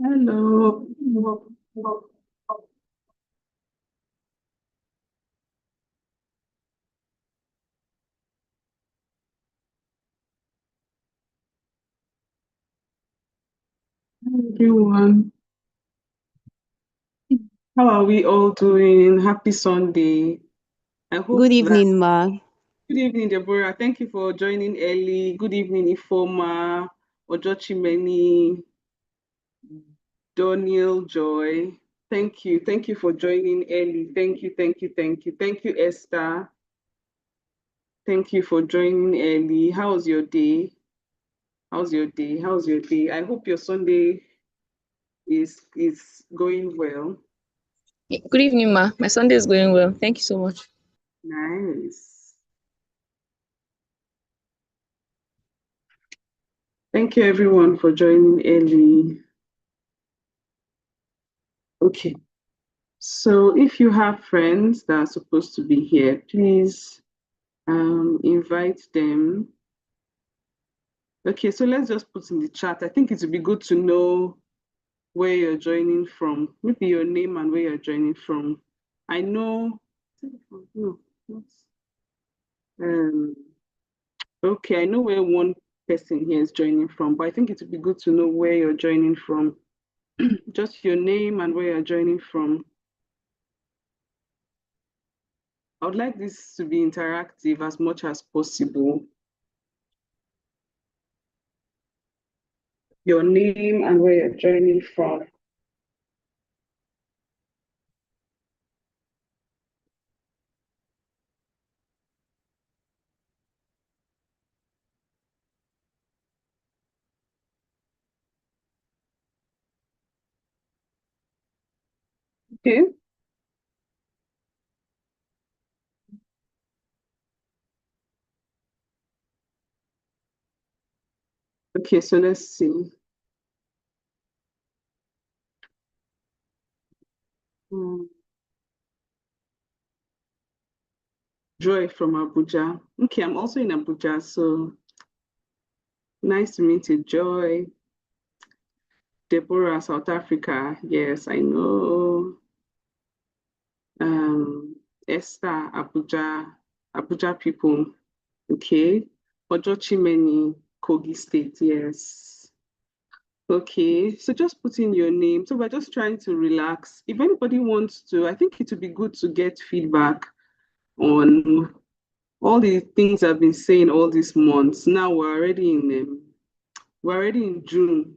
Hello. Everyone. How are we all doing? Happy Sunday. I Good hope that. evening, Ma. Good evening, Deborah. Thank you for joining early. Good evening, Ifoma, Ojochimeni, Daniel, Joy. Thank you. Thank you for joining early. Thank you, thank you, thank you. Thank you, Esther. Thank you for joining early. How's your day? How's your day? How's your day? I hope your Sunday is going well. Good evening, Ma. My Sunday is going well. Thank you so much. Nice. Thank you everyone for joining early. Okay, so if you have friends that are supposed to be here, please invite them. Okay, so let's just put in the chat. I think it would be good to know where you're joining from, maybe your name and where you're joining from. I know, no, not, um, okay, I know where one person here is joining from, but I think it would be good to know where you're joining from. Just your name and where you're joining from. I would like this to be interactive as much as possible. Your name and where you're joining from. Okay. Okay, so let's see. Hmm. Joy from Abuja. Okay, I'm also in Abuja, so nice to meet you, Joy. Deborah, South Africa. Yes, I know. Um, Esther, Abuja, Abuja people. Okay. Ojochimeni, Kogi State. Yes. Okay, so just put in your name. So we're just trying to relax. If anybody wants to, I think it would be good to get feedback on all the things I've been saying all these months. Now we're already in June.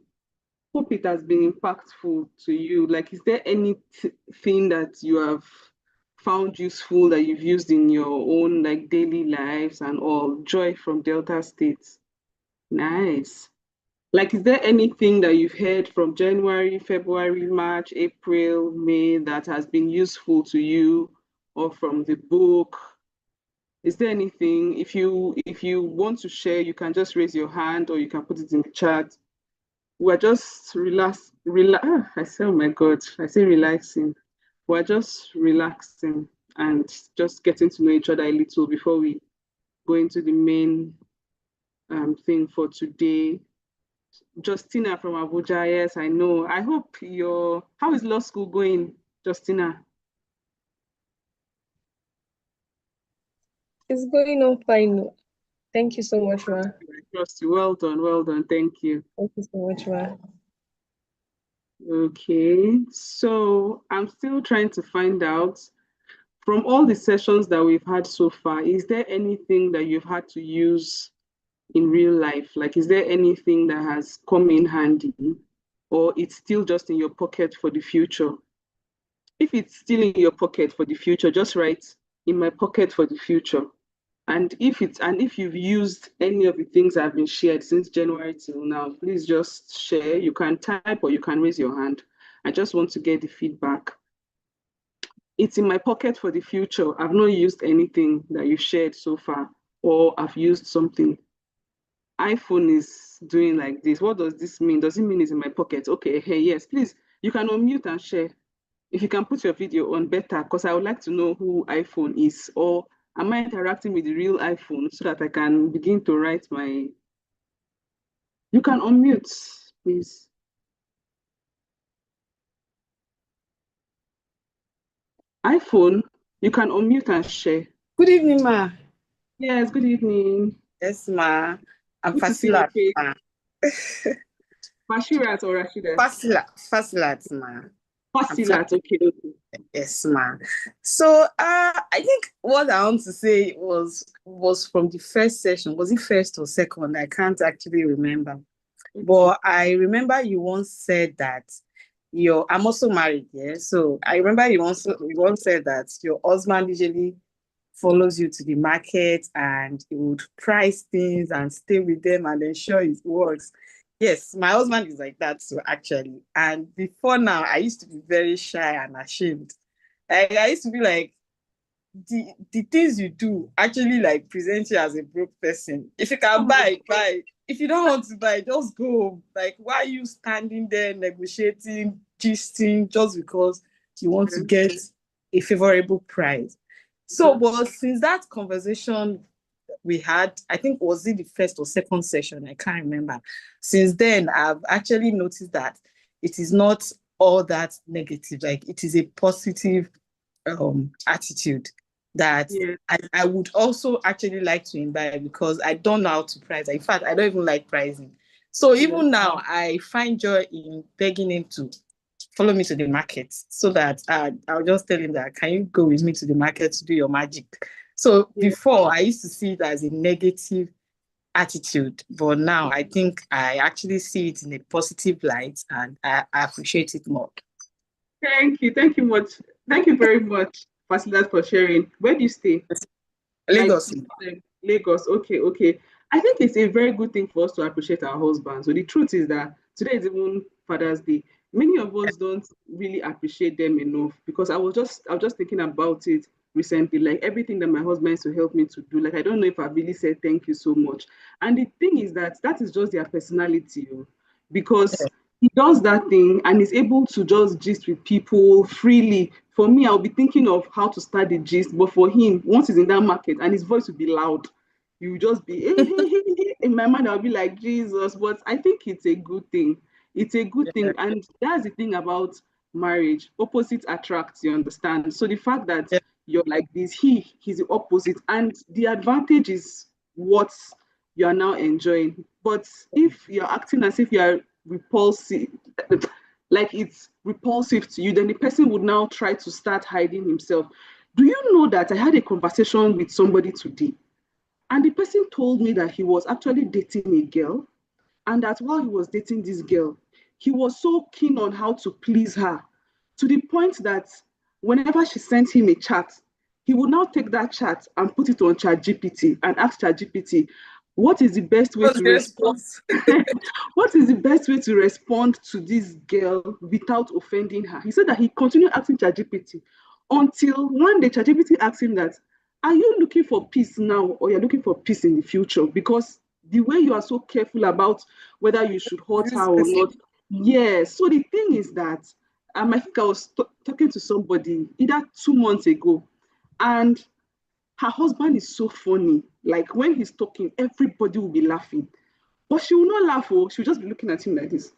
Hope it has been impactful to you. Like, is there anything that you have found useful that you've used in your own like daily lives and all? Joy from Delta State. Nice. Like, is there anything that you've heard from January, February, March, April, May that has been useful to you, or from the book? Is there anything? If you want to share, you can just raise your hand or you can put it in the chat. We're just I say, oh my God, I say relaxing. We're just relaxing and just getting to know each other a little before we go into the main thing for today. Justina from Abuja. Yes, I know. I hope how is law school going, Justina? It's going on fine. Thank you so much, Ma. I trust you. Well done, well done. Thank you. Thank you so much, Ma. Okay, so I'm still trying to find out from all the sessions that we've had so far, is there anything that you've had to use in real life? Like, is there anything that has come in handy, or it's still just in your pocket for the future? If it's still in your pocket for the future, just write in my pocket for the future. And if you've used any of the things that have been shared since January till now, please just share. You can type or you can raise your hand. I just want to get the feedback. It's in my pocket for the future. I've not used anything that you shared so far, or I've used something. iPhone is doing like this. What does this mean? Does it mean it's in my pocket? Okay, hey, yes, please. You can unmute and share. If you can put your video on better, because I would like to know who iPhone is, or am I interacting with the real iPhone so that I can begin to write my. You can unmute, please. iPhone, you can unmute and share. Good evening, ma. Yes, good evening. Yes, ma. I'm Good to see your Fasilat, face. ma. Bashirat or Rashidat? Fasilat, ma. I'm Fasilat, okay, okay. yes, ma. So, I think what I want to say was from the first session. Was it first or second? I can't actually remember. Okay. But I remember you once said that I'm also married, yeah. So I remember you once said that your husband usually follows you to the market and he would price things and stay with them and ensure it works. Yes, my husband is like that too, actually. And before now, I used to be very shy and ashamed. I used to be like, the things you do actually like present you as a broke person. If you can Oh my buy, buy. If you don't want to buy, just go home. Like, why are you standing there negotiating, gisting just because you want to God. get a favorable price? So, Mhm. but since that conversation we had, I think was it the first or second session? I can't remember. Since then, I've actually noticed that it is not all that negative. Like, it is a positive attitude that Yeah, I would also actually like to imbibe because I don't know how to price. In fact, I don't even like pricing. So yeah. even now, I find joy in begging him to follow me to the market so that I'll just tell him that, can you go with me to the market to do your magic? So Yeah. before, I used to see it as a negative attitude, but now I think I actually see it in a positive light and I appreciate it more. Thank you. Thank you much. Thank you very much, Fasilat, for sharing. Where do you stay? Like Lagos. Lagos. Okay, okay. I think it's a very good thing for us to appreciate our husbands. So the truth is that today is even Father's Day. Many of us don't really appreciate them enough because I was just thinking about it recently. Like everything that my husband used to help me to do. Like I don't know if I really said thank you so much. And the thing is that that is just their personality, oh, because he does that thing and is able to just gist with people freely. For me, I'll be thinking of how to start the gist, but for him, once he's in that market and his voice will be loud, you will just be hey, hey, hey, hey. In my mind, I'll be like Jesus. But I think it's a good thing. It's a good Yeah, thing, and that's the thing about marriage. Opposite attracts. You understand? So the fact that yeah, you're like this, he's the opposite, and the advantage is what you are now enjoying. But if you're acting as if you are repulsive, like it's repulsive to you, then the person would now try to start hiding himself. Do you know that I had a conversation with somebody today, and the person told me that he was actually dating a girl, and that while he was dating this girl, he was so keen on how to please her to the point that whenever she sent him a chat, he would now take that chat and put it on ChatGPT and ask ChatGPT, what is the best way what's to the respond? response? What is the best way to respond to this girl without offending her? He said that he continued asking ChatGPT until one day ChatGPT asked him that, are you looking for peace now or you're looking for peace in the future? Because the way you are so careful about whether you should hurt her This or person. not. Yes. So the thing is that I think I was talking to somebody either 2 months ago, and her husband is so funny. Like when he's talking, everybody will be laughing. But she will not laugh, oh, she'll just be looking at him like this.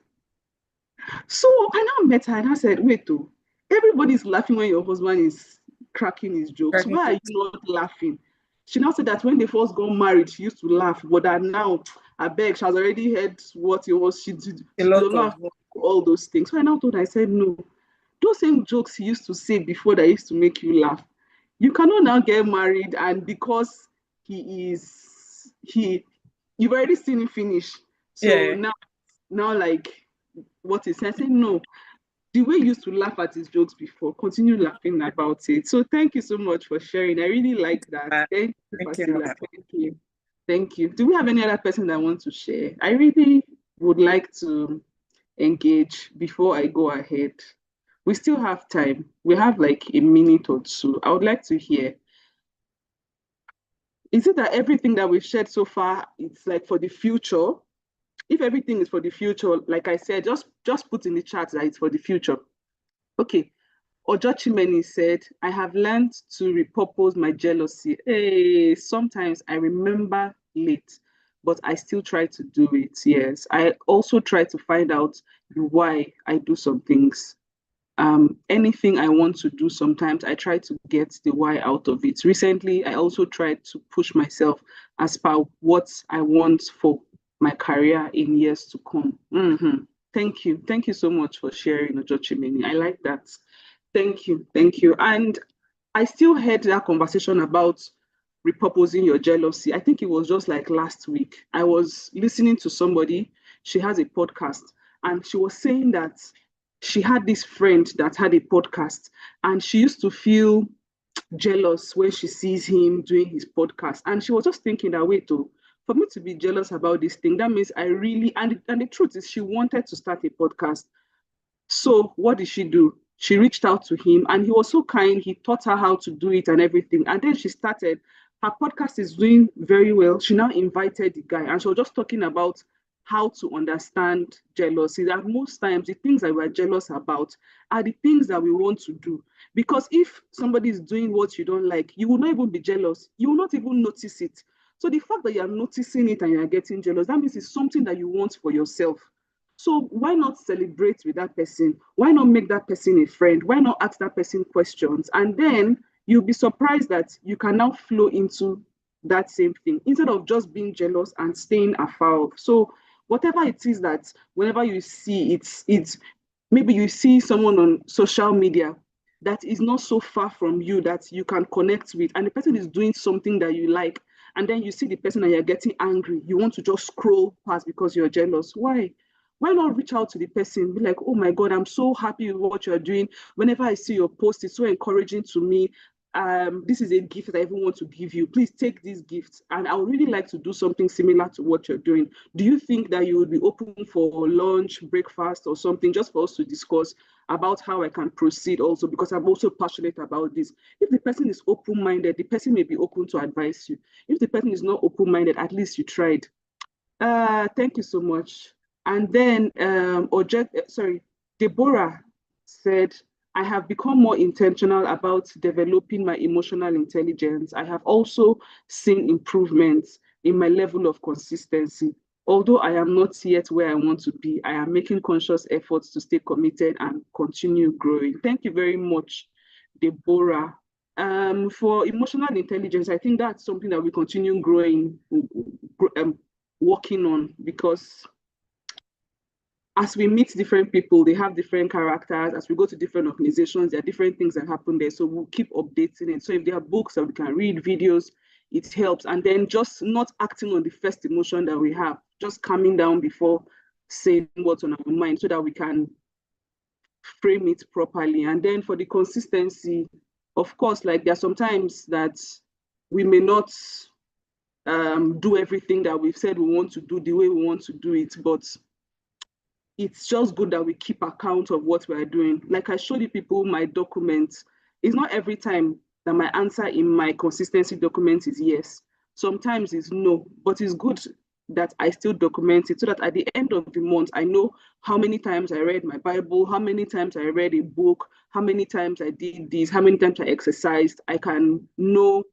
So I now met her and I said, wait, oh, everybody's laughing when your husband is cracking his jokes. Cracking Why are you jokes. not laughing? She now said that when they first got married, she used to laugh, but that now, I beg, she has already heard what it was she did. A She lot does of not have all those things. So I now told her, I said, no, those same jokes he used to say before that used to make you laugh. You cannot now get married, and because you've already seen him finish. So yeah. now like what is I said no. The way you used to laugh at his jokes before, continue laughing about it. So thank you so much for sharing. I really like that. Thank you, Thank you, Fasila. ma. Thank you. Thank you. Do we have any other person that wants to share? I really would like to engage before I go ahead. We still have time. We have like a minute or two. I would like to hear. Is it that everything that we've shared so far, it's like for the future? If everything is for the future, like I said, just put in the chat that it's for the future. Okay. Ojochimeni said, I have learned to repurpose my jealousy. Hey, sometimes I remember late, but I still try to do it. Yes. I also try to find out why I do some things. anything I want to do, sometimes I try to get the why out of it. Recently, I also tried to push myself as per what I want for my career in years to come. Thank you. Thank you so much for sharing, Ojochimeni. I like that. Thank you. Thank you. And I still had that conversation about repurposing your jealousy. I think it was just like last week. I was listening to somebody, she has a podcast, and she was saying that she had this friend that had a podcast, and she used to feel jealous when she sees him doing his podcast. And she was just thinking that, wait, oh, for me to be jealous about this thing, that means I really, and the truth is, she wanted to start a podcast. So what did she do? She reached out to him and he was so kind. He taught her how to do it and everything. And then she started. Her podcast is doing very well. She now invited the guy and she was just talking about how to understand jealousy. That most times the things that we're jealous about are the things that we want to do. Because if somebody is doing what you don't like, you will not even be jealous. You will not even notice it. So the fact that you're noticing it and you're getting jealous, that means it's something that you want for yourself. So why not celebrate with that person? Why not make that person a friend? Why not ask that person questions? And then you'll be surprised that you can now flow into that same thing instead of just being jealous and staying afar off. So whatever it is that whenever you see it's maybe you see someone on social media that is not so far from you that you can connect with, and the person is doing something that you like, and then you see the person and you're getting angry, you want to just scroll past because you're jealous. Why not reach out to the person, be like, oh my God, I'm so happy with what you're doing. Whenever I see your post, it's so encouraging to me. This is a gift that I even want to give you. Please take this gift. And I would really like to do something similar to what you're doing. Do you think that you would be open for lunch, breakfast, or something just for us to discuss about how I can proceed also? Because I'm also passionate about this. If the person is open-minded, the person may be open to advise you. If the person is not open-minded, at least you tried. Thank you so much. And then Deborah said, I have become more intentional about developing my emotional intelligence. I have also seen improvements in my level of consistency. Although I am not yet where I want to be, I am making conscious efforts to stay committed and continue growing. Thank you very much, Deborah. For emotional intelligence, I think that's something that we continue growing, working on, because as we meet different people, they have different characters. As we go to different organizations, there are different things that happen there. So we'll keep updating it. So if there are books that we can read, videos, it helps. And then just not acting on the first emotion that we have, just calming down before saying what's on our mind so that we can frame it properly. And then for the consistency, of course, like there are sometimes that we may not do everything that we've said we want to do the way we want to do it, but it's just good that we keep account of what we're doing. Like I showed you people my documents. It's not every time that my answer in my consistency document is yes. Sometimes it's no, but it's good that I still document it so that at the end of the month, I know how many times I read my Bible, how many times I read a book, how many times I did this, how many times I exercised. I can know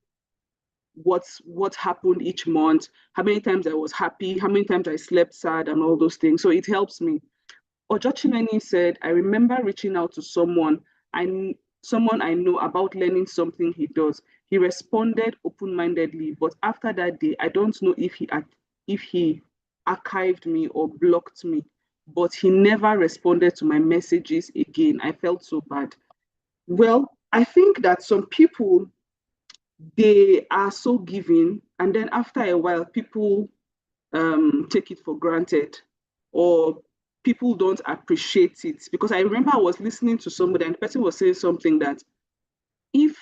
what happened each month, how many times I was happy, how many times I slept sad, and all those things. So it helps me. Ojochimeni said, I remember reaching out to someone I know about learning something he does. He responded open-mindedly, but after that day, I don't know if he archived me or blocked me, but he never responded to my messages again. I felt so bad. Well, I think that some people, they are so giving, and then after a while, people take it for granted, or people don't appreciate it. Because I remember I was listening to somebody and the person was saying something that if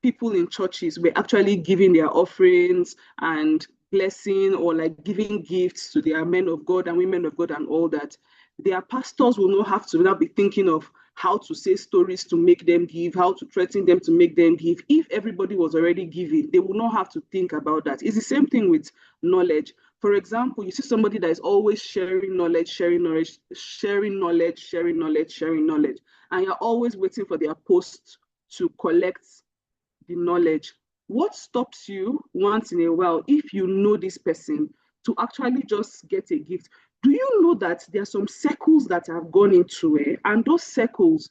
people in churches were actually giving their offerings and blessing, or like giving gifts to their men of God and women of God and all that, their pastors will not have to now be thinking of how to say stories to make them give, how to threaten them to make them give. If everybody was already giving, they will not have to think about that. It's the same thing with knowledge. For example, you see somebody that is always sharing knowledge, sharing knowledge, sharing knowledge, sharing knowledge, sharing knowledge, and you're always waiting for their post to collect the knowledge. What stops you once in a while, if you know this person, to actually just get a gift? Do you know that there are some circles that have gone into it, and those circles,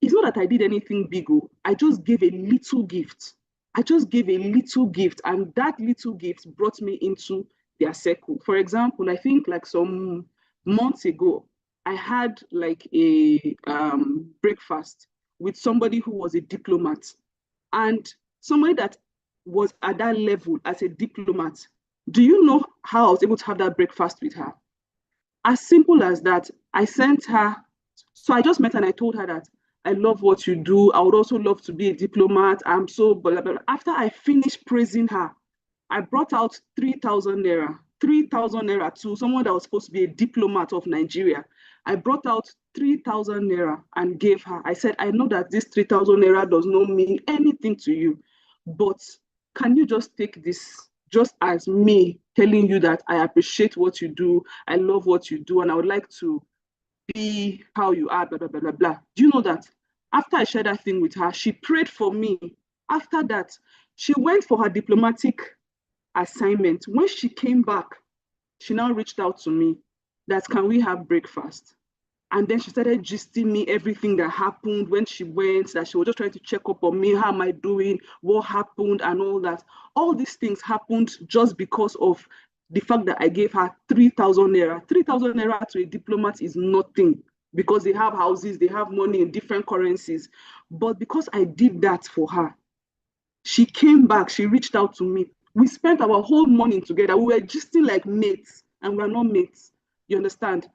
it's not that I did anything big. I just gave a little gift. I just gave a little gift, and that little gift brought me into their circle. For example, I think like some months ago, I had like a breakfast with somebody who was a diplomat, and somebody that was at that level as a diplomat. Do you know how I was able to have that breakfast with her? As simple as that. I sent her, so I just met her and I told her that I love what you do. I would also love to be a diplomat. I'm so blah, blah, blah. After I finished praising her, I brought out 3,000 naira, 3,000 naira to someone that was supposed to be a diplomat of Nigeria. I brought out 3,000 naira and gave her. I said, I know that this 3,000 naira does not mean anything to you, but can you just take this just as me telling you that I appreciate what you do, I love what you do, and I would like to be how you are, blah, blah, blah, blah, blah. Do you know that after I shared that thing with her, she prayed for me. After that, she went for her diplomatic assignment. When she came back, she now reached out to me that can we have breakfast? And then she started gisting me everything that happened when she went, that she was just trying to check up on me. How am I doing? What happened? And all that. All these things happened just because of the fact that I gave her 3,000 naira. 3,000 naira to a diplomat is nothing because they have houses, they have money in different currencies. But because I did that for her, she came back, she reached out to me. We spent our whole morning together. We were gisting like mates, and we're not mates. You understand?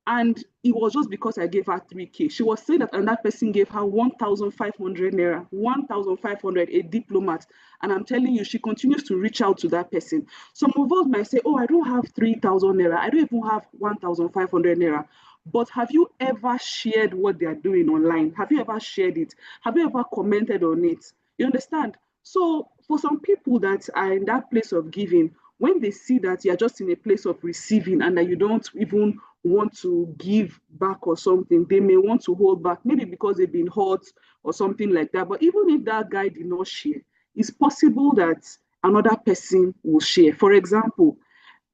And it was just because I gave her 3K. She was saying that another person gave her 1,500 naira, 1,500, a diplomat. And I'm telling you, she continues to reach out to that person. Some of us might say, oh, I don't have 3,000 naira. I don't even have 1,500 naira. But have you ever shared what they are doing online? Have you ever shared it? Have you ever commented on it? You understand? So for some people that are in that place of giving, when they see that you're just in a place of receiving and that you don't even want to give back or something, they may want to hold back, maybe because they've been hurt or something like that. But even if that guy did not share, it's possible that another person will share. For example,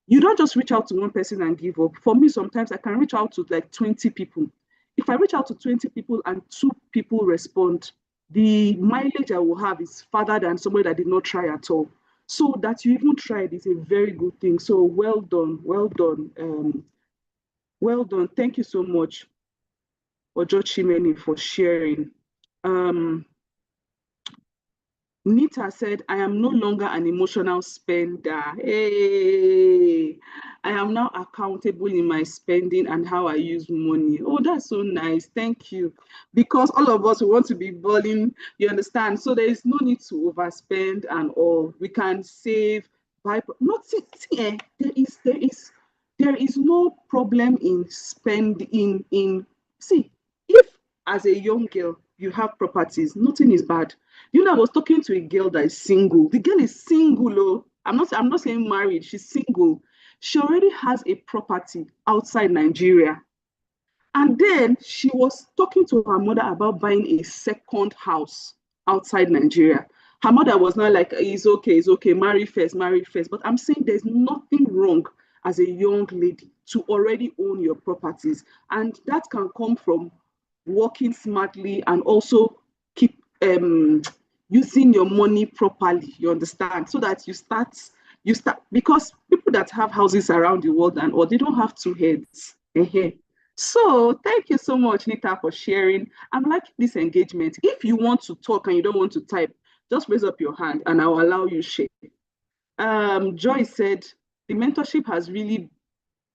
you don't just reach out to one person and give up. For me, sometimes I can reach out to like 20 people. If I reach out to 20 people and 2 people respond, the mileage I will have is farther than somebody that did not try at all. So that you even tried is a very good thing. So well done, well done, well done. Thank you so much, Ojo Chimeni, for sharing. Um, Nita said, I am no longer an emotional spender. Hey, I am now accountable in my spending and how I use money. Oh, that's so nice. Thank you. Because all of us want to be balling, you understand? So there is no need to overspend and all. We can save, buy, not see, there is no problem in spending see, if as a young girl you have properties, nothing is bad. You know, I was talking to a girl that is single. The girl is single. Oh, I'm not saying married. She's single. She already has a property outside Nigeria. And then she was talking to her mother about buying a second house outside Nigeria. Her mother was not like, it's okay, marry first, marry first. But I'm saying there's nothing wrong as a young lady to already own your properties. And that can come from working smartly and also keep using your money properly, you understand, so that you start because people that have houses around the world and or they don't have two heads. So thank you so much, Nita, for sharing. I'm liking this engagement. If you want to talk and you don't want to type, just raise up your hand and I'll allow you share. Joy said the mentorship has really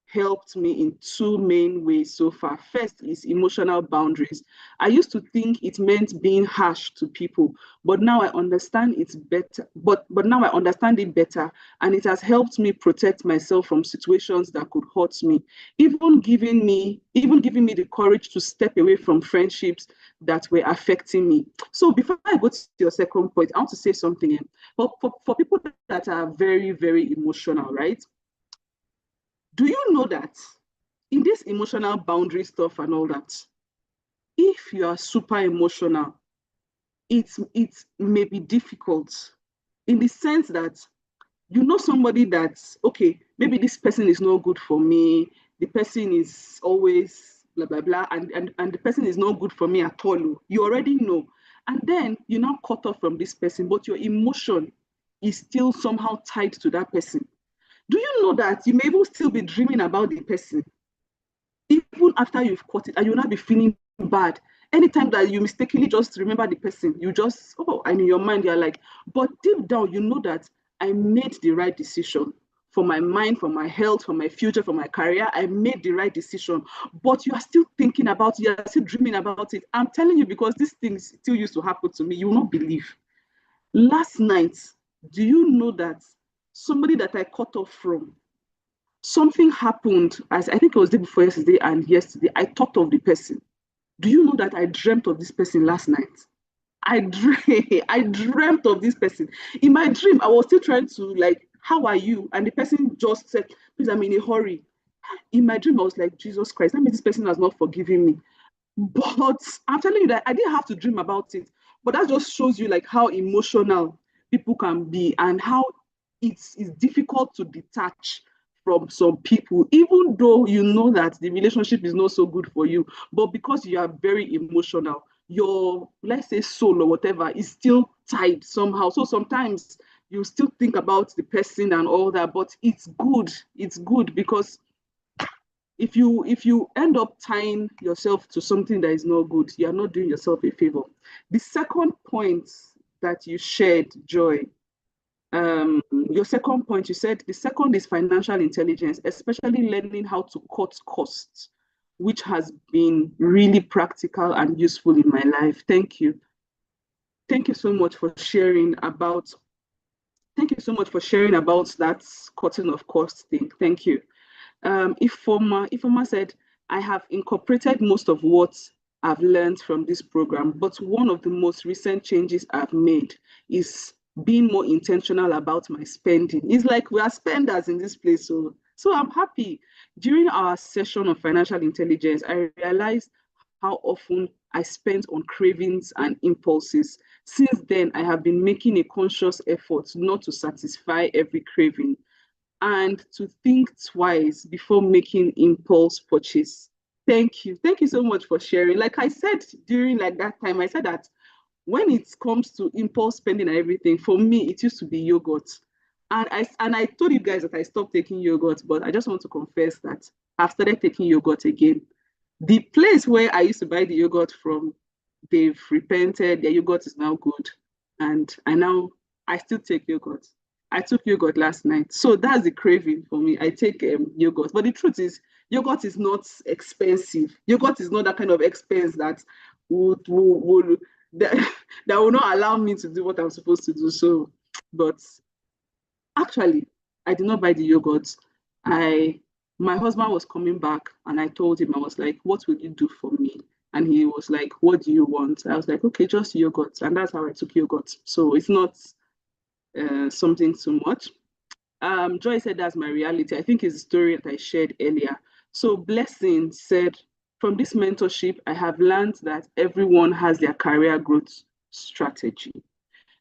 helped me in 2 main ways so far. First is emotional boundaries. I used to think it meant being harsh to people, but now I understand it's better. But now I understand it better, and it has helped me protect myself from situations that could hurt me. Even giving me the courage to step away from friendships that were affecting me. So before I go to your second point, I want to say something. For people that are very, very emotional, right? Do you know that in this emotional boundary stuff and all that, if you are super emotional, it may be difficult in the sense that you know somebody that's okay, maybe this person is not good for me, the person is always blah, blah, blah, and the person is not good for me at all. You already know. And then you're now cut off from this person, but your emotion is still somehow tied to that person. Do you know that you may even still be dreaming about the person, even after you've caught it, and you'll not be feeling bad? Anytime that you mistakenly just remember the person, you just, oh, and in your mind, you're like, but deep down, you know that I made the right decision for my mind, for my health, for my future, for my career. I made the right decision, but you are still thinking about it, you are still dreaming about it. I'm telling you, because these things still used to happen to me, you will not believe. Last night, do you know that somebody that I cut off from, something happened, as I think it was the day before yesterday and yesterday, I thought of the person. Do you know that I dreamt of this person last night? I dreamt of this person. In my dream, I was still trying to, like, how are you? And the person just said, please, I'm in a hurry. In my dream, I was like, Jesus Christ, that means this person has not forgiven me. But I'm telling you that I didn't have to dream about it. But that just shows you like how emotional people can be, and how it's difficult to detach from some people, even though you know that the relationship is not so good for you. But because you are very emotional, your, let's say, soul or whatever is still tied somehow. So sometimes you still think about the person and all that, but it's good. It's good because if you end up tying yourself to something that is not good, you are not doing yourself a favor. The second point that you shared, Joy, your second point, you said the second is financial intelligence, especially learning how to cut costs, which has been really practical and useful in my life. Thank you. Thank you so much for sharing about. Thank you so much for sharing about that cutting of costs thing. Thank you. Ifoma said, I have incorporated most of what I've learned from this program, but one of the most recent changes I've made is being more intentional about my spending. It's like we are spenders in this place. So I'm happy. During our session of financial intelligence, I realized how often I spent on cravings and impulses. Since then, I have been making a conscious effort not to satisfy every craving and to think twice before making impulse purchase. Thank you. Thank you so much for sharing. Like I said during like that time, I said that when it comes to impulse spending and everything, for me, it used to be yogurt. And I told you guys that I stopped taking yogurt, but I just want to confess that I've started taking yogurt again. The place where I used to buy the yogurt from, they've repented. Their yogurt is now good, and I still take yogurt. I took yogurt last night, so that's the craving for me. I take yogurt, but the truth is, yogurt is not expensive. Yogurt is not that kind of expense that would that, that will not allow me to do what I'm supposed to do. So, but actually, I did not buy the yogurt. I My husband was coming back, and I told him, I was like, "What will you do for me?" And he was like, "What do you want?" I was like, "Okay, just yogurt," and that's how I took yogurt. So it's not something too much. Joy said that's my reality. I think it's the story that I shared earlier. So Blessing said, from this mentorship, I have learned that everyone has their career growth strategy.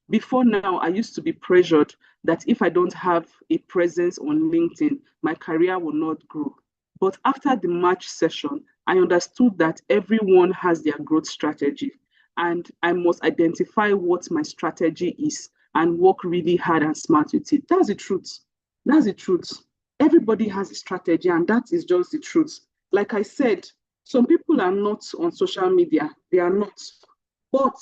Before now, I used to be pressured that if I don't have a presence on LinkedIn, my career will not grow. But after the March session, I understood that everyone has their growth strategy, and I must identify what my strategy is and work really hard and smart with it. That's the truth. That's the truth. Everybody has a strategy, and that is just the truth. Like I said, some people are not on social media, they are not. But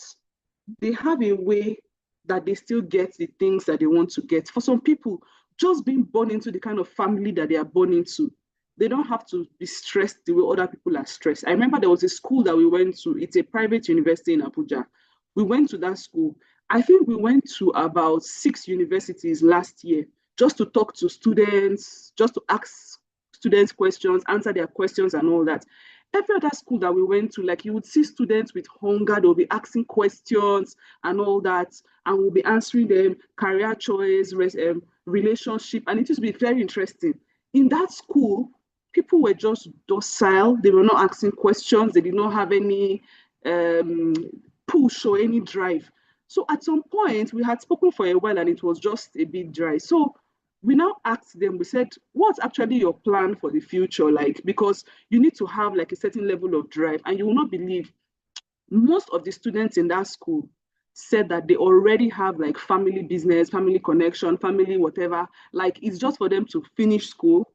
they have a way that they still get the things that they want to get. For some people, just being born into the kind of family that they are born into, they don't have to be stressed the way other people are stressed. I remember there was a school that we went to, it's a private university in Abuja. We went to that school. I think we went to about 6 universities last year just to talk to students, just to ask students questions, answer their questions and all that. Every other school that we went to, like you would see students with hunger, they'll be asking questions and all that, and we'll be answering them, career choice, relationship, and it used to be very interesting. In that school, people were just docile, they were not asking questions, they did not have any um, push or any drive. So at some point, we had spoken for a while and it was just a bit dry. So we now asked them, we said, what's actually your plan for the future? Like, because you need to have like a certain level of drive, and you will not believe most of the students in that school said that they already have like family business, family connection, family whatever. Like, it's just for them to finish school.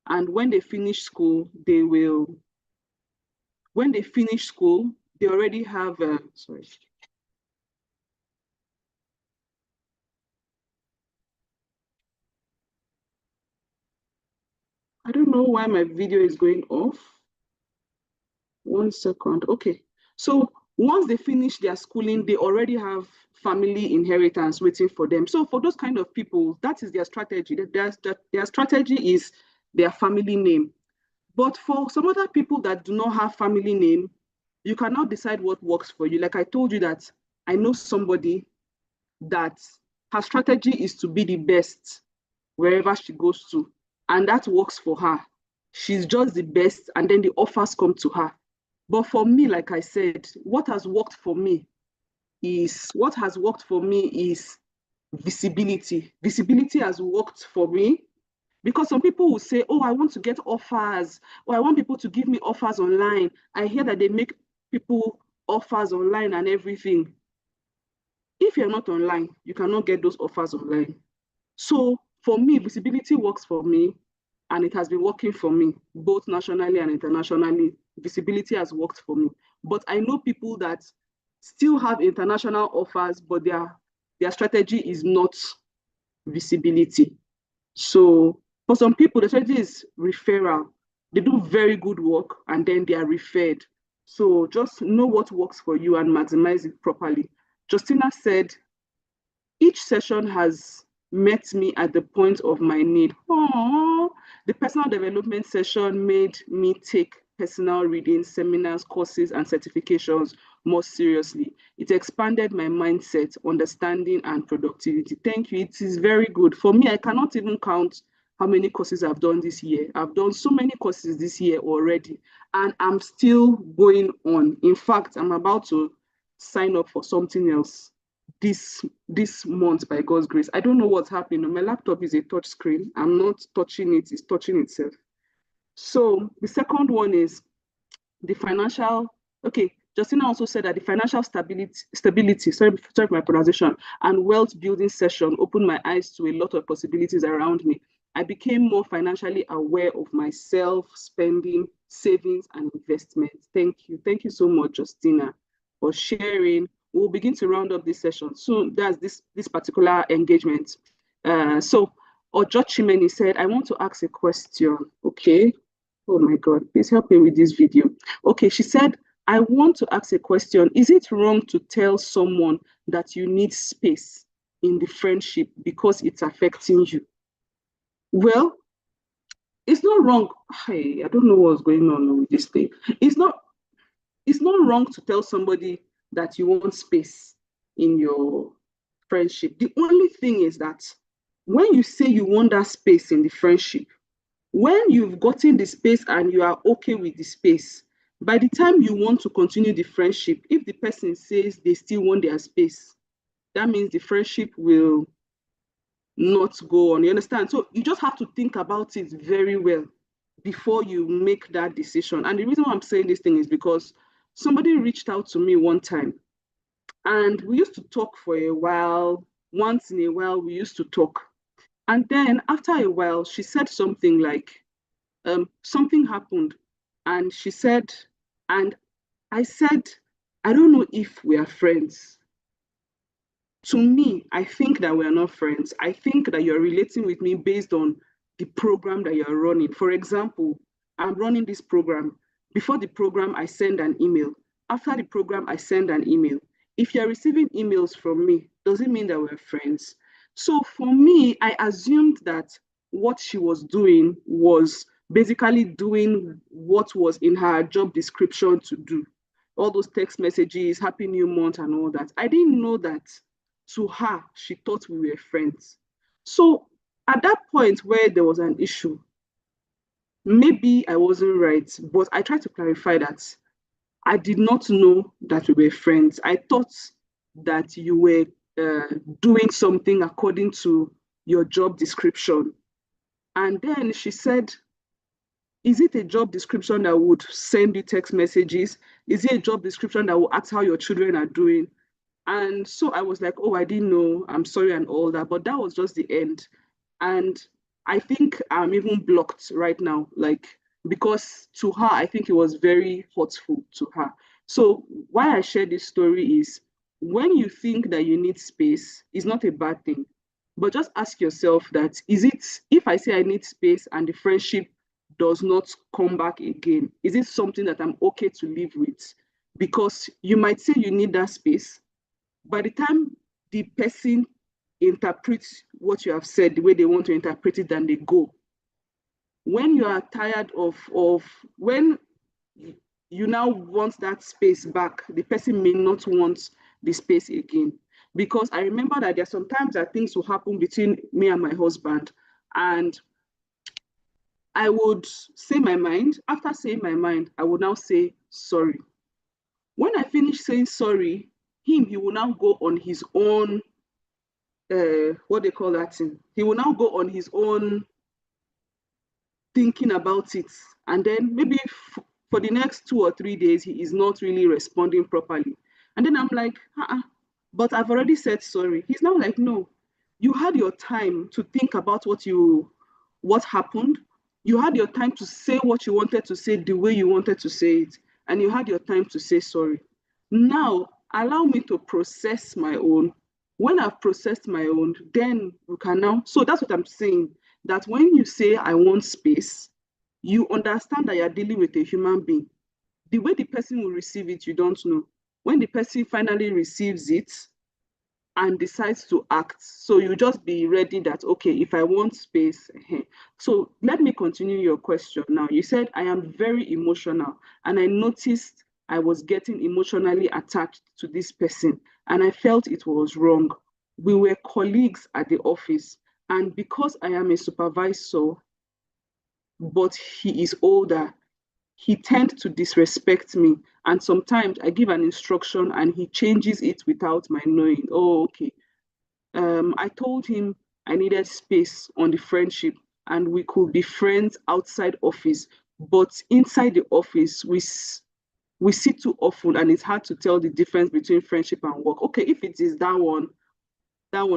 And when they finish school, when they finish school, they already have, sorry. I don't know why my video is going off. 1 second. Okay. So once they finish their schooling, they already have family inheritance waiting for them. So for those kind of people, that is their strategy. Their strategy is their family name. But for some other people that do not have family name, you cannot decide what works for you. Like I told you that I know somebody that her strategy is to be the best wherever she goes to, and that works for her. She's just the best, and then the offers come to her. But for me, like I said, what has worked for me is visibility. Visibility has worked for me because some people will say, oh, I want to get offers, or I want people to give me offers online. I hear that they make people offers online and everything. If you're not online, you cannot get those offers online. So for me, visibility works for me, and it has been working for me, both nationally and internationally. Visibility has worked for me. But I know people that still have international offers, but their strategy is not visibility. So for some people, the strategy is referral. They do very good work and then they are referred. So just know what works for you and maximize it properly. Justina said each session has met me at the point of my need. Aww. The personal development session made me take personal reading, seminars, courses, and certifications more seriously. It expanded my mindset, understanding, and productivity. Thank you. It is very good. For me, I cannot even count how many courses I've done this year. I've done so many courses this year already, and I'm still going on. In fact, I'm about to sign up for something else this month by God's grace. I don't know what's happening. My laptop is a touch screen. I'm not touching it, it's touching itself. So the second one is the financial, okay, Justina also said that the financial stability, sorry for my pronunciation, and wealth building session opened my eyes to a lot of possibilities around me. I became more financially aware of myself, spending, savings, and investments. Thank you. Thank you so much, Justina, for sharing. We'll begin to round up this session. So that's this particular engagement. So Ojo Chimeni said, I want to ask a question. Okay. Oh my God, please help me with this video. Okay, she said, I want to ask a question. Is it wrong to tell someone that you need space in the friendship because it's affecting you? Well, it's not wrong. Hey, I don't know what's going on with this thing. It's not it's not wrong to tell somebody that you want space in your friendship. The only thing is that when you say you want that space in the friendship, when you've gotten the space and you are okay with the space, by the time you want to continue the friendship, if the person says they still want their space, that means the friendship will not go on. You understand? So you just have to think about it very well before you make that decision. And the reason why I'm saying this thing is because somebody reached out to me one time and we used to talk for a while. Once in a while, we used to talk. And then after a while, she said something like, something happened. And she said, and I said, I don't know if we are friends. To me, I think that we are not friends. I think that you're relating with me based on the program that you're running. For example, I'm running this program. Before the program, I send an email. After the program, I send an email. If you're receiving emails from me, does it mean that we're friends? So for me, I assumed that what she was doing was basically doing what was in her job description to do. All those text messages, Happy New Month, and all that. I didn't know that to her, she thought we were friends. So at that point where there was an issue, maybe I wasn't right, but I tried to clarify that I did not know that we were friends. I thought that you were doing something according to your job description. And then she said, is it a job description that would send you text messages? Is it a job description that will ask how your children are doing? And so I was like, oh, I didn't know. I'm sorry and all that. But that was just the end. And I think I'm even blocked right now, like, because to her, I think it was very hurtful to her. So why I share this story is when you think that you need space, it's not a bad thing. But just ask yourself that, is it, if I say I need space and the friendship does not come back again, is it something that I'm okay to live with? Because you might say you need that space. By the time the person interprets what you have said the way they want to interpret it, then they go. When you are tired of when you now want that space back, the person may not want the space again. Because I remember that there are sometimes that things will happen between me and my husband, and I would say my mind. After saying my mind, I would now say sorry. When I finish saying sorry, he will now go on his own, what they call that thing. He will now go on his own thinking about it. And then maybe for the next 2 or 3 days, he is not really responding properly. And then I'm like, but I've already said sorry. He's now like, no, you had your time to think about what happened. You had your time to say what you wanted to say the way you wanted to say it. And you had your time to say sorry. Now, allow me to process my own. When I've processed my own, then you can now. So that's what I'm saying. That when you say, I want space, you understand that you're dealing with a human being. The way the person will receive it, you don't know. When the person finally receives it and decides to act, so you just be ready that, okay, if I want space. So let me continue your question now. You said, I am very emotional, and I noticed I was getting emotionally attached to this person, and I felt it was wrong. We were colleagues at the office, and because I am a supervisor, but he is older, he tends to disrespect me. And sometimes I give an instruction and he changes it without my knowing. Oh, okay. I told him I needed space on the friendship and we could be friends outside office, but inside the office, we see too often and it's hard to tell the difference between friendship and work. Okay, if it is that one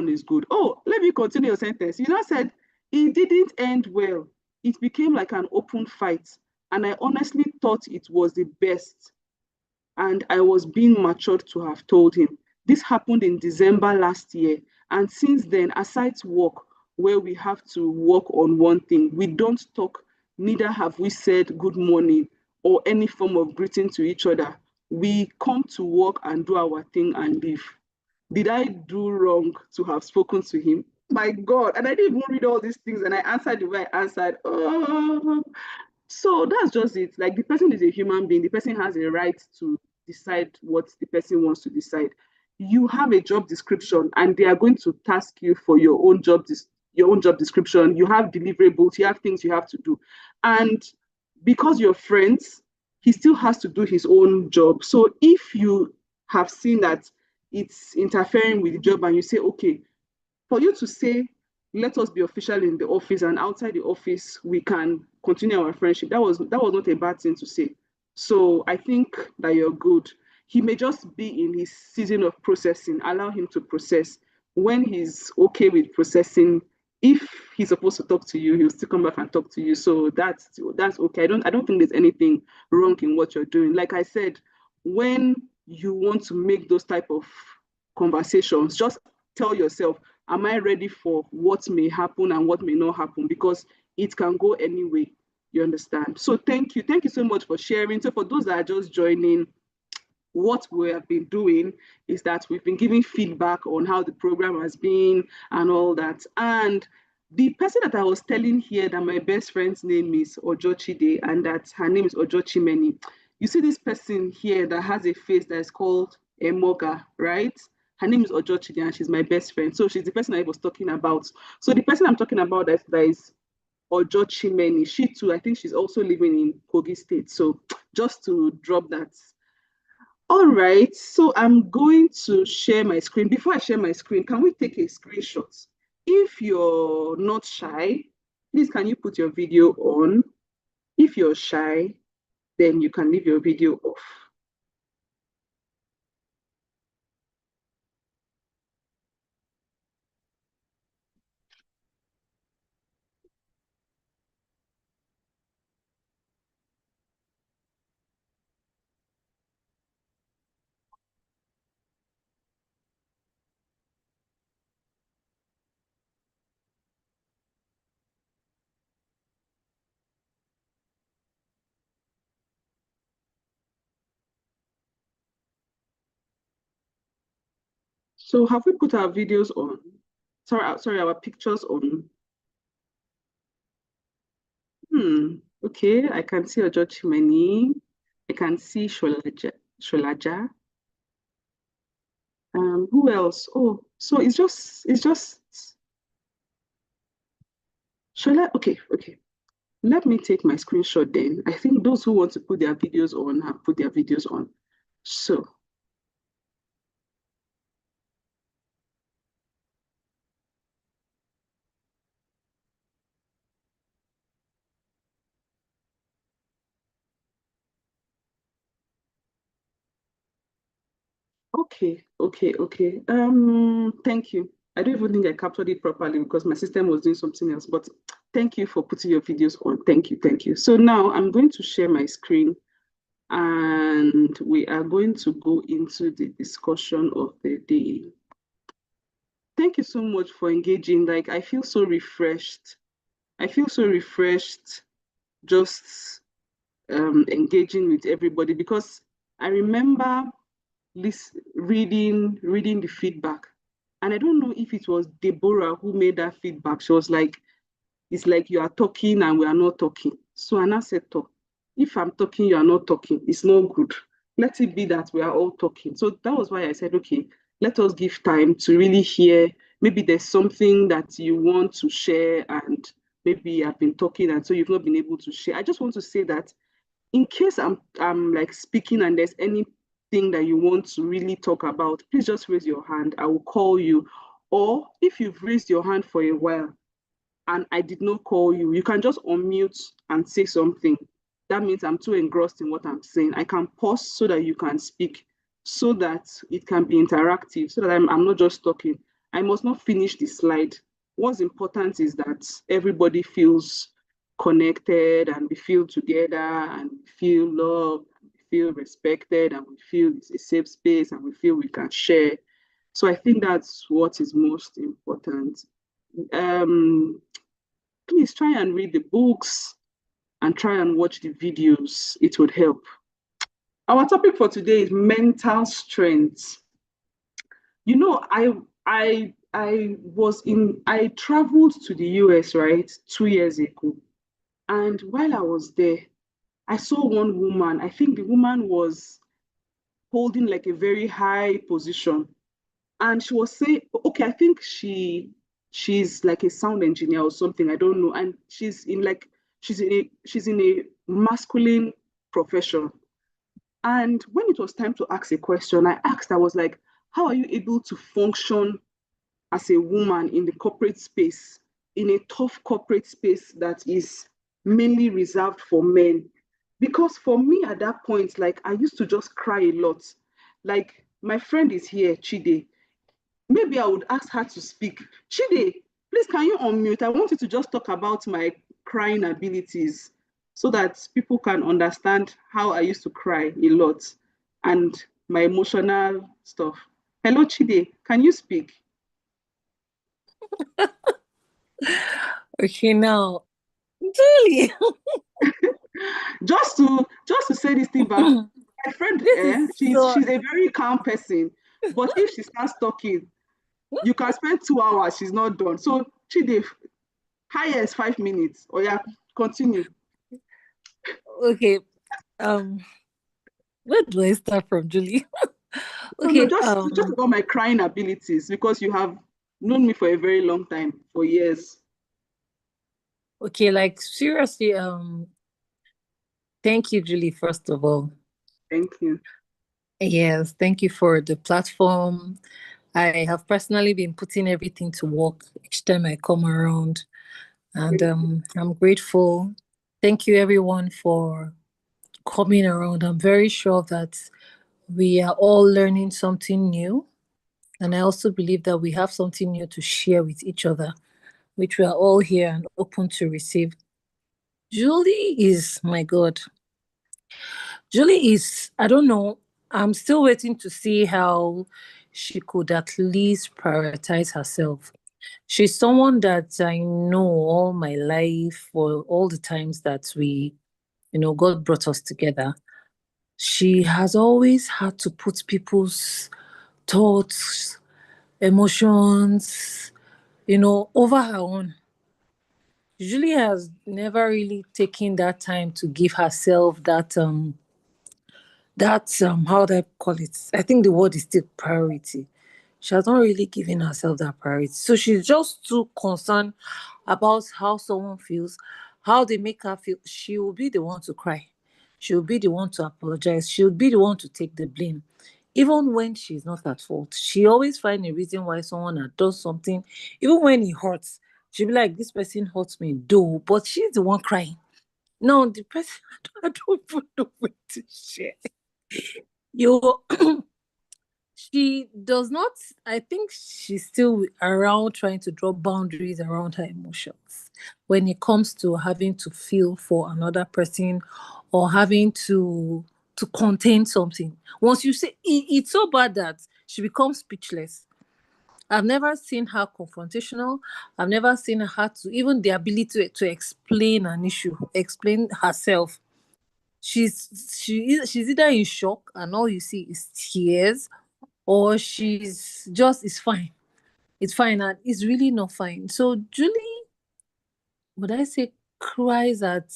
is good. Oh, let me continue your sentence. You now said it didn't end well. It became like an open fight. And I honestly thought it was the best. And I was being matured to have told him. This happened in December last year. And since then, aside work, where we have to work on one thing, we don't talk, neither have we said good morning or any form of greeting to each other. We come to work and do our thing and leave. Did I do wrong to have spoken to him? My God. And I didn't even read all these things and I answered the way I answered. Oh, so that's just it. Like the person is a human being, the person has a right to decide what the person wants to decide. You have a job description and they are going to task you for your own job description. You have deliverables, you have things you have to do. And because you're friends, he still has to do his own job. So if you have seen that it's interfering with the job and you say, okay, for you to say, let us be official in the office and outside the office, we can continue our friendship. That was not a bad thing to say. So I think that you're good. He may just be in his season of processing. Allow him to process. When he's okay with processing, if he's supposed to talk to you, he'll still come back and talk to you. So that's okay. I don't think there's anything wrong in what you're doing. Like I said, when you want to make those type of conversations, just tell yourself, am I ready for what may happen and what may not happen? Because it can go anyway. You understand? So thank you. Thank you so much for sharing. So for those that are just joining, what we have been doing is that we've been giving feedback on how the program has been and all that. And the person that I was telling here that my best friend's name is Ojochide and that her name is Ojochimeni. You see this person here that has a face that is called Emoga, right? Her name is Ojochide and she's my best friend. So she's the person I was talking about. So the person I'm talking about that is Ojochimeni. She too, I think she's also living in Kogi State. So just to drop that. All right, so I'm going to share my screen. Before I share my screen, can we take a screenshot? If you're not shy, please can you put your video on? If you're shy, then you can leave your video off. So have we put our videos on? Sorry, our pictures on. Okay, I can see Ojo Chimeni. I can see Sholaja. Who else? Oh, so it's just Shola. Okay. Let me take my screenshot then. I think those who want to put their videos on have put their videos on. So okay. Thank you. I don't even think I captured it properly because my system was doing something else. But thank you for putting your videos on. Thank you. So now I'm going to share my screen and we are going to go into the discussion of the day. Thank you so much for engaging. Like, I feel so refreshed. I feel so refreshed just engaging with everybody because I remember reading the feedback. And I don't know if it was Deborah who made that feedback. She was like, it's like you are talking and we are not talking. So Anna said, talk. If I'm talking, you are not talking. It's not good. Let it be that we are all talking. So that was why I said, okay, let us give time to really hear. Maybe there's something that you want to share and maybe I've been talking and so you've not been able to share. I just want to say that in case I'm like speaking and there's anything that you want to really talk about, please just raise your hand. I will call you. Or if you've raised your hand for a while, and I did not call you, you can just unmute and say something. That means I'm too engrossed in what I'm saying. I can pause so that you can speak, so that it can be interactive, so that I'm not just talking. I must not finish the slide. What's important is that everybody feels connected and we feel together and we feel loved, and we feel respected, and we feel it's a safe space and we feel we can share. So I think that's what is most important. Um, Please try and read the books and try and watch the videos. It would help. Our topic for today is mental strength. You know, I traveled to the US, right, 2 years ago. And while I was there, I saw one woman. I think the woman was holding like a very high position. And she was saying, okay, I think she's like a sound engineer or something, I don't know, and she's in a masculine profession. And when it was time to ask a question, I was like, how are you able to function as a woman in the corporate space, in a tough corporate space that is mainly reserved for men? Because for me at that point, like, I used to just cry a lot. Like, my friend is here, Chide. Maybe I would ask her to speak. Chide, please can you unmute? I want you to just talk about my crying abilities so that people can understand how I used to cry a lot and my emotional stuff. Hello, Chide, can you speak? Okay, now, Julie, Just to say this thing back, my friend, this is she's so a very calm person, but if she starts talking, you can spend 2 hours, she's not done. So Chide, highest 5 minutes. Oh yeah, continue. okay. Um, where do I start from, Julie? No, Okay, just about my crying abilities because you have known me for a very long time, for years. okay, like seriously, thank you, Julie, first of all. Thank you. Yes, thank you for the platform. I have personally been putting everything to work each time I come around, and I'm grateful. Thank you, everyone, for coming around. I'm very sure that we are all learning something new, and I also believe that we have something new to share with each other, which we are all here and open to receive. Julie is, my God, Julie is, I don't know, I'm still waiting to see how she could at least prioritize herself. She's someone that I know all my life, for all the times that God brought us together. She has always had to put people's thoughts, emotions, over her own. Julie has never really taken that time to give herself that how do I call it? I think the word is still priority. She has not really given herself that priority. So she's just too concerned about how someone feels, how they make her feel. She will be the one to cry. She'll be the one to apologize. She'll be the one to take the blame. Even when she's not at fault, she always finds a reason why someone had done something. Even when it hurts, she'll be like, this person hurts me, though, but she's the one crying. No, the person, I don't even know what to share. You She does not, I think she's still around trying to draw boundaries around her emotions when it comes to having to feel for another person or having to contain something. Once you say it's so bad that she becomes speechless. I've never seen her confrontational. I've never seen her to even the ability to explain an issue, explain herself. She's either in shock and all you see is tears, or it's fine. It's fine, and it's really not fine. So Julie, would I say, cries at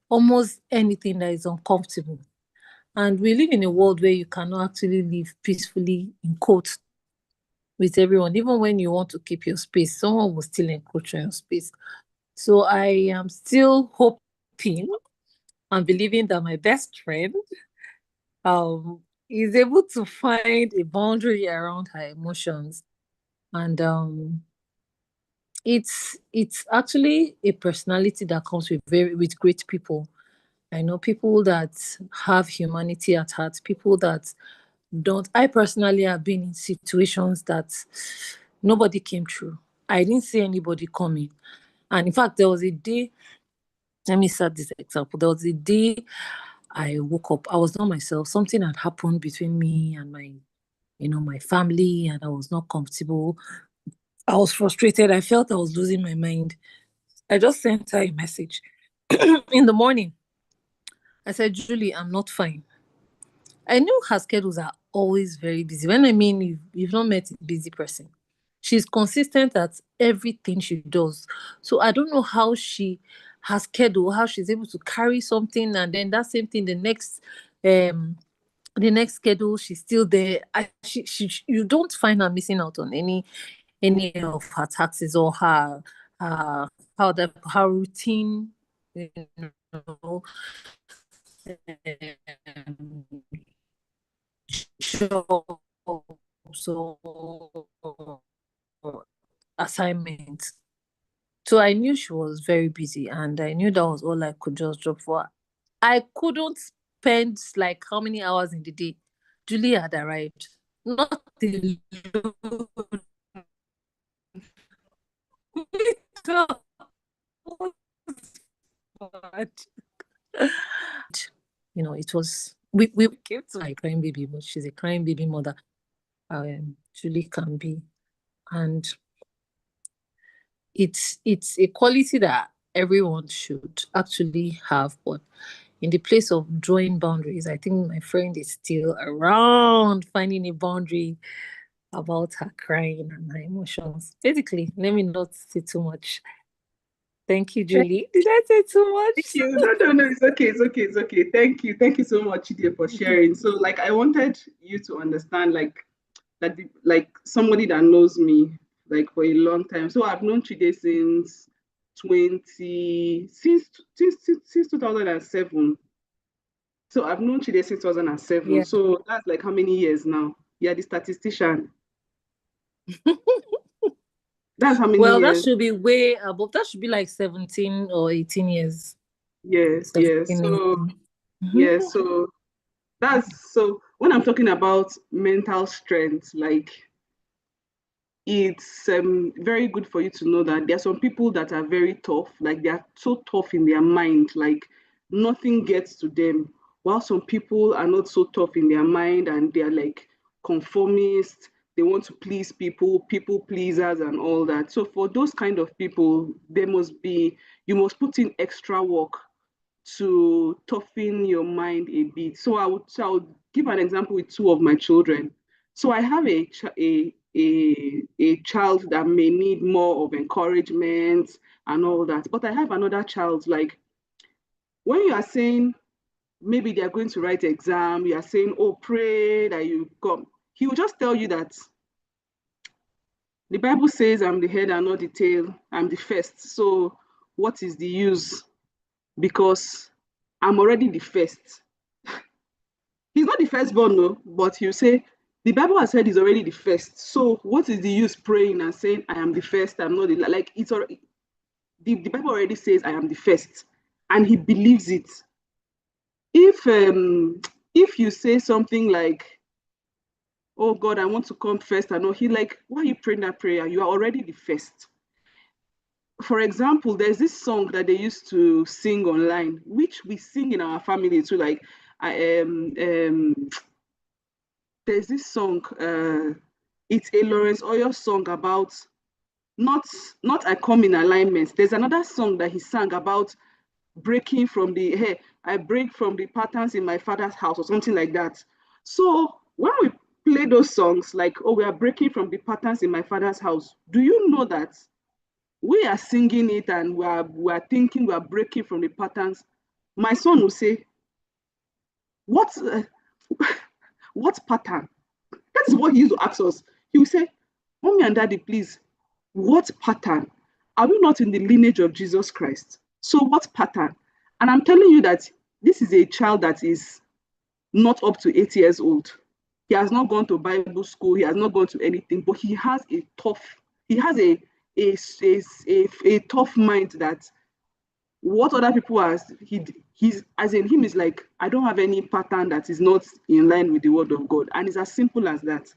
almost anything that is uncomfortable. And we live in a world where you cannot actually live peacefully, in quotes, with everyone. Even when you want to keep your space, someone will still encroach on your space. So I am still hoping and believing that my best friend is able to find a boundary around her emotions. And it's actually a personality that comes with great people. I know people that have humanity at heart, people that don't. I personally have been in situations that nobody came through. I didn't see anybody coming. And in fact, there was a day, let me set this example. There was a day I woke up, I was not myself. Something had happened between me and my family, and I was not comfortable. I was frustrated. I felt I was losing my mind. I just sent her a message in the morning. I said, Julie, I'm not fine. I knew her schedules are always very busy. When I mean you've not met a busy person. She's consistent at everything she does. So I don't know how she has schedule, how she's able to carry something and then that same thing the next schedule she's still there. You don't find her missing out on any of her taxes or her her routine, you know, um, jobs or assignments. So I knew she was very busy, and I knew that was all I could just drop for her. I couldn't spend like how many hours in the day. Julie had arrived. Not alone. It was we came to my crying baby, but she's a crying baby mother. Julie can be, and it's a quality that everyone should actually have. But in the place of drawing boundaries, I think my friend is still around finding a boundary about her crying and her emotions. Basically, let me not say too much. Thank you, Julie. Did I say too much? Thank you. No, it's okay, it's okay. Thank you so much, Chidi, for sharing. So, like, I wanted you to understand, like, that, like, somebody that knows me, like, for a long time. So, I've known Chidi since 2007. So, I've known Chidi since 2007. Yeah. So, that's like how many years now? Yeah, the statistician. That's how many Well, that years? should be way above. That should be like 17 or 18 years. Yeah, yeah. 17, So 18. yeah, Mhm. so that's so when I'm talking about mental strength, like it's very good for you to know that there are some people that are very tough, like they are so tough in their mind, like nothing gets to them. While some people are not so tough in their mind and they're like conformist, they want to please people, people pleasers, and all that. So for those kind of people, you must put in extra work to toughen your mind a bit. So I would give an example with two of my children. So I have a child that may need more of encouragement and all that, but I have another child like when you are saying maybe they are going to write exam, you are saying, oh, pray that you come. He will just tell you that the Bible says I'm the head and not the tail, I'm the first. So what is the use? Because I'm already the first. He's not the firstborn, no, but you say the Bible has said he's already the first. So what is the use praying and saying I am the first? I'm not the like it's already the Bible already says I am the first, and he believes it. If you say something like, "Oh God, I want to come first," I know he like, why are you praying that prayer? You are already the first. For example, there's this song that they used to sing online, which we sing in our family too. Like, I there's this song. It's a Lawrence Oyor song about not not I come in alignment. There's another song that he sang about breaking from the hey, I break from the patterns in my father's house or something like that. So when we play those songs, like oh, we are breaking from the patterns in my father's house, do you know that we are singing it and we are thinking we are breaking from the patterns? My son will say, "What what pattern?" That's what he used to ask us. He will say, Mommy and Daddy, please, what pattern? Are we not in the lineage of Jesus Christ? So, what pattern? And I'm telling you that this is a child that is not up to 8 years old. He has not gone to Bible school, he has not gone to anything, but he has a tough mind that what other people are, he's as in him is like, I don't have any pattern that is not in line with the word of God. And it's as simple as that.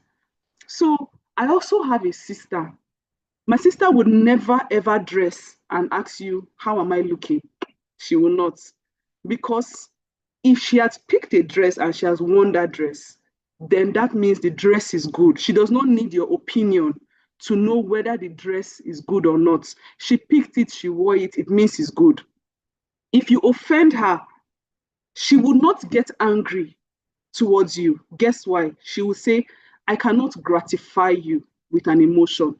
So I also have a sister. My sister would never ever dress and ask you, how am I looking? She will not. Because if she has picked a dress and she has worn that dress, then that means the dress is good. She does not need your opinion to know whether the dress is good or not. She picked it, she wore it, it means it's good. If you offend her, she will not get angry towards you. Guess why? She will say, I cannot gratify you with an emotion.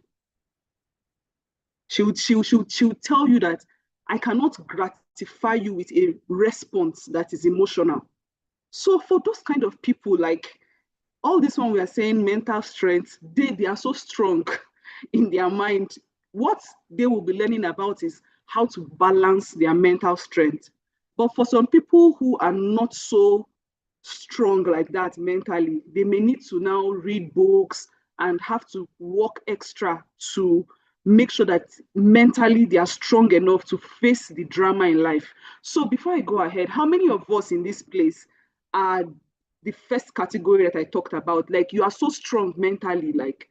She would tell you that I cannot gratify you with a response that is emotional. So for those kind of people, like all this one we are saying mental strength, they are so strong in their mind. What they will be learning about is how to balance their mental strength. But for some people who are not so strong like that mentally, they may need to now read books and have to work extra to make sure that mentally they are strong enough to face the drama in life. So before I go ahead, how many of us in this place are the first category that I talked about? Like you are so strong mentally, like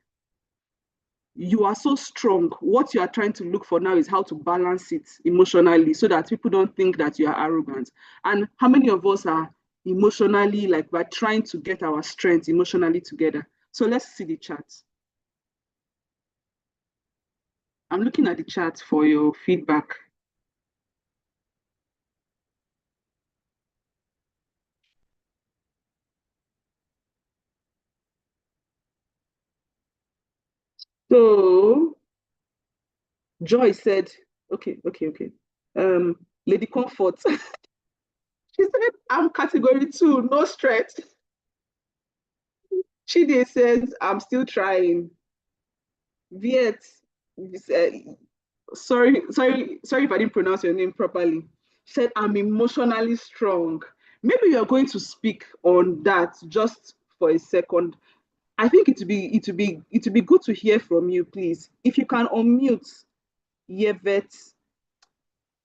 you are so strong. What you are trying to look for now is how to balance it emotionally so that people don't think that you are arrogant. And how many of us are emotionally, like we're trying to get our strength emotionally together? So let's see the chat. I'm looking at the chat for your feedback. So Joy said, okay. Lady Comfort. She said, I'm category 2, no stress. Chide says, I'm still trying. Viet, sorry if I didn't pronounce your name properly. She said, I'm emotionally strong. Maybe you're going to speak on that just for a second. I think it would be good to hear from you, please. If you can unmute Yvette,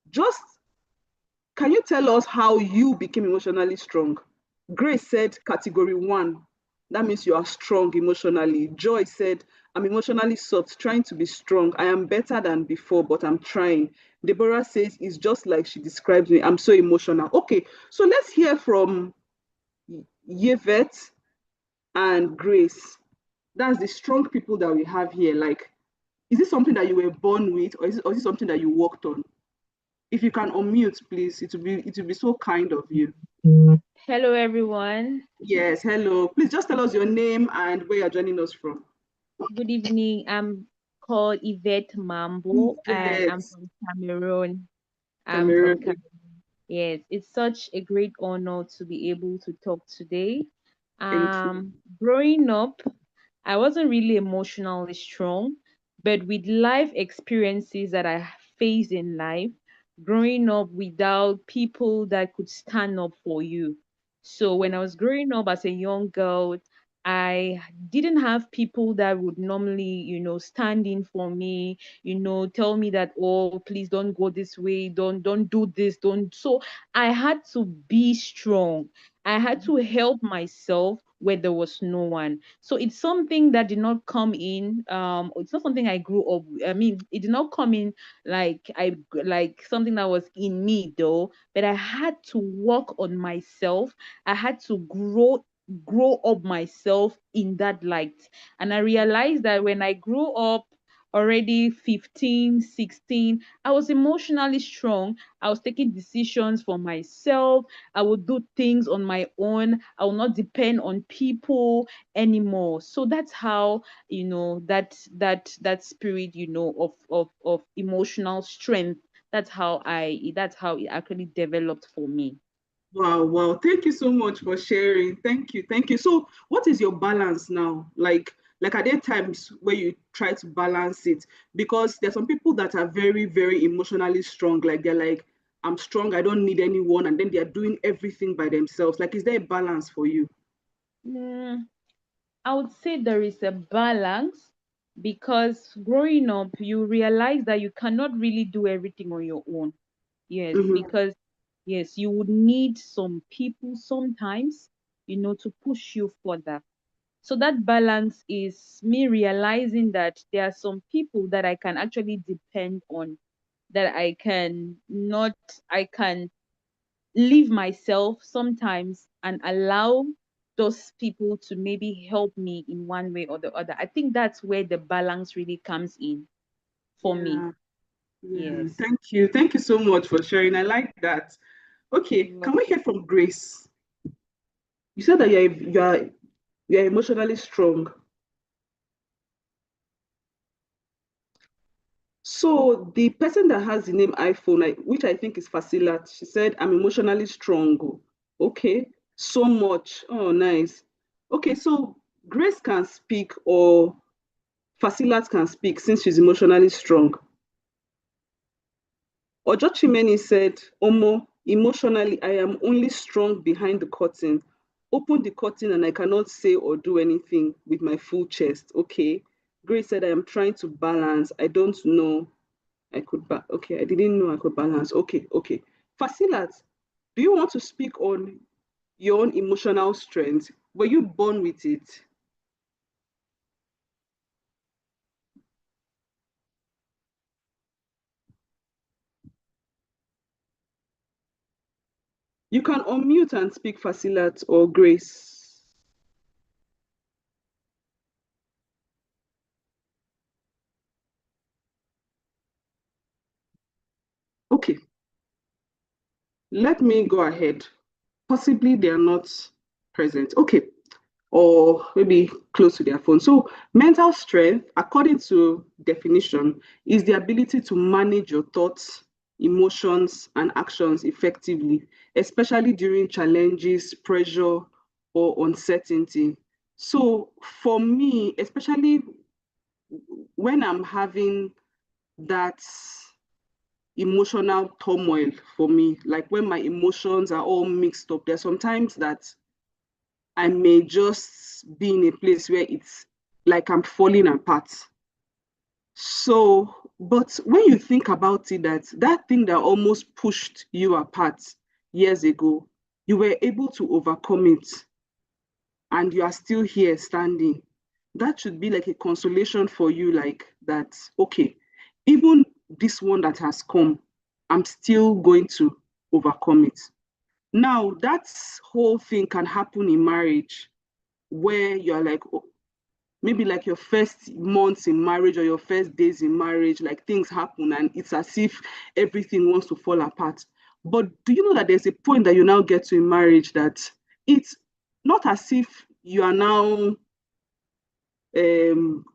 just can you tell us how you became emotionally strong? Grace said category one. That means you are strong emotionally. Joy said, I'm emotionally soft, trying to be strong. I am better than before, but I'm trying. Deborah says, it's just like she describes me. I'm so emotional. Okay, so let's hear from Yvette and Grace. That's the strong people that we have here. Like, is it something that you were born with, or is it something that you worked on? If you can unmute, please, it will be so kind of you. Hello, everyone. Yes, hello. Please just tell us your name and where you're joining us from. Good evening. I'm called Yvette Mambo, and Yvette, I'm from Cameroon. I'm from Cameroon. Cameroon. Yes, it's such a great honor to be able to talk today. Thank you. Growing up, I wasn't really emotionally strong, but with life experiences that I faced in life, growing up without people that could stand up for you. So when I was growing up as a young girl, I didn't have people that would normally, stand in for me, tell me that, oh, please don't go this way, don't do this, don't. So I had to be strong. I had to help myself where there was no one. So it's something that did not come in. It's not something I grew up. I mean, it did not come in like something that was in me though. But I had to work on myself. I had to grow up myself in that light. And I realized that when I grew up already 15, 16, I was emotionally strong. I was taking decisions for myself. I would do things on my own. I will not depend on people anymore. So that's how, that spirit, of emotional strength. That's how it actually developed for me. Wow, wow. Thank you so much for sharing. Thank you. Thank you. So, what is your balance now? Like are there times where you try to balance it? Because there's some people that are very, very emotionally strong. Like they're like, I'm strong, I don't need anyone, and then they're doing everything by themselves. Like, is there a balance for you? Mm, I would say there is a balance because growing up, you realize that you cannot really do everything on your own. Yes, Mm-hmm. because yes, you would need some people sometimes, to push you further. So that balance is me realizing that there are some people that I can actually depend on, that I can leave myself sometimes and allow those people to maybe help me in one way or the other. I think that's where the balance really comes in for me. Yeah, yeah. Yes. Thank you. Thank you so much for sharing. I like that. Okay, You're can we welcome. hear from Grace? You said that you're emotionally strong. So the person that has the name iPhone, which I think is Fasilat, she said, I'm emotionally strong. Okay, so much. Oh, nice. Okay, so Grace can speak or Fasilat can speak since she's emotionally strong. Ojochimeni said, Omo, emotionally, I am only strong behind the curtain. Open the curtain and I cannot say or do anything with my full chest. Okay. Grace said, I am trying to balance. I don't know. Okay, I didn't know I could balance. Okay, okay. Fasilat, do you want to speak on your own emotional strength? Were you born with it? You can unmute and speak, Fasilat or Grace. Okay, let me go ahead. Possibly they are not present. Okay, or maybe close to their phone. So, mental strength, according to definition, is the ability to manage your thoughts, emotions, and actions effectively, especially during challenges, pressure, or uncertainty. So, for me, especially when I'm having that emotional turmoil for me, like when my emotions are all mixed up, there's sometimes that I may just be in a place where it's like I'm falling apart. So, but when you think about it, that thing that almost pushed you apart years ago, you were able to overcome it and you are still here standing. That should be like a consolation for you, like that, okay, even this one that has come, I'm still going to overcome it. Now, that whole thing can happen in marriage where you're like, oh, maybe like your first months in marriage or your first days in marriage, like things happen and it's as if everything wants to fall apart. But do you know that there's a point that you now get to in marriage that it's not as if you are now um,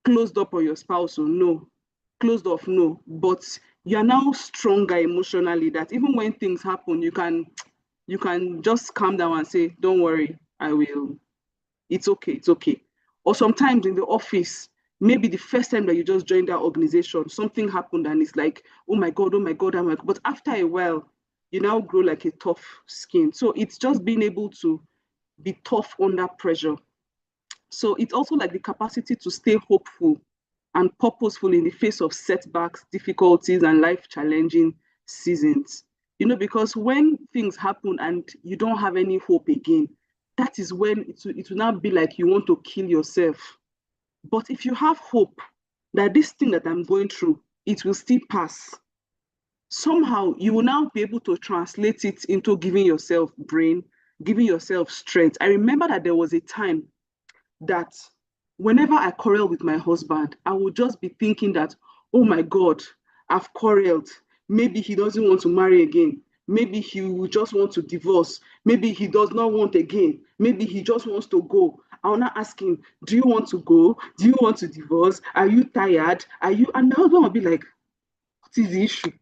closed up on your spouse or no, closed off, no, but you are now stronger emotionally that even when things happen, you can just calm down and say, don't worry, I will, it's okay, it's okay. Or sometimes in the office, maybe the first time that you just joined that organization, something happened and it's like, oh my God, oh my God, oh my God. But after a while, you now grow like a tough skin. So it's just being able to be tough under pressure. So it's also like the capacity to stay hopeful and purposeful in the face of setbacks, difficulties, and life challenging seasons. Because when things happen and you don't have any hope again, that is when it will now be like you want to kill yourself. But if you have hope that this thing that I'm going through, it will still pass, somehow you will now be able to translate it into giving yourself brain, giving yourself strength. I remember that there was a time that whenever I quarrel with my husband, I would just be thinking that, oh my God, I've quarreled. Maybe he doesn't want to marry again. Maybe he will just want to divorce. Maybe he does not want again. Maybe he just wants to go. I will not ask him, do you want to go? Do you want to divorce? Are you tired? Are you? And my husband will be like, what is the issue?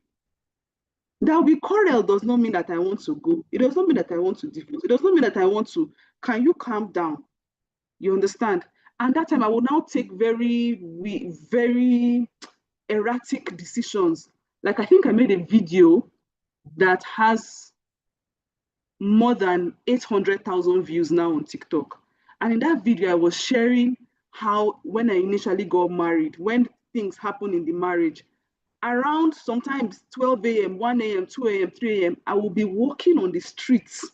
That we quarrel does not mean that I want to go. It does not mean that I want to divorce. It does not mean that I want to. Can you calm down? You understand? And that time I will now take very erratic decisions. Like I think I made a video that has more than 800,000 views now on TikTok. And in that video, I was sharing how when I initially got married, when things happen in the marriage, around sometimes 12 a.m., 1 a.m., 2 a.m., 3 a.m., I will be walking on the streets.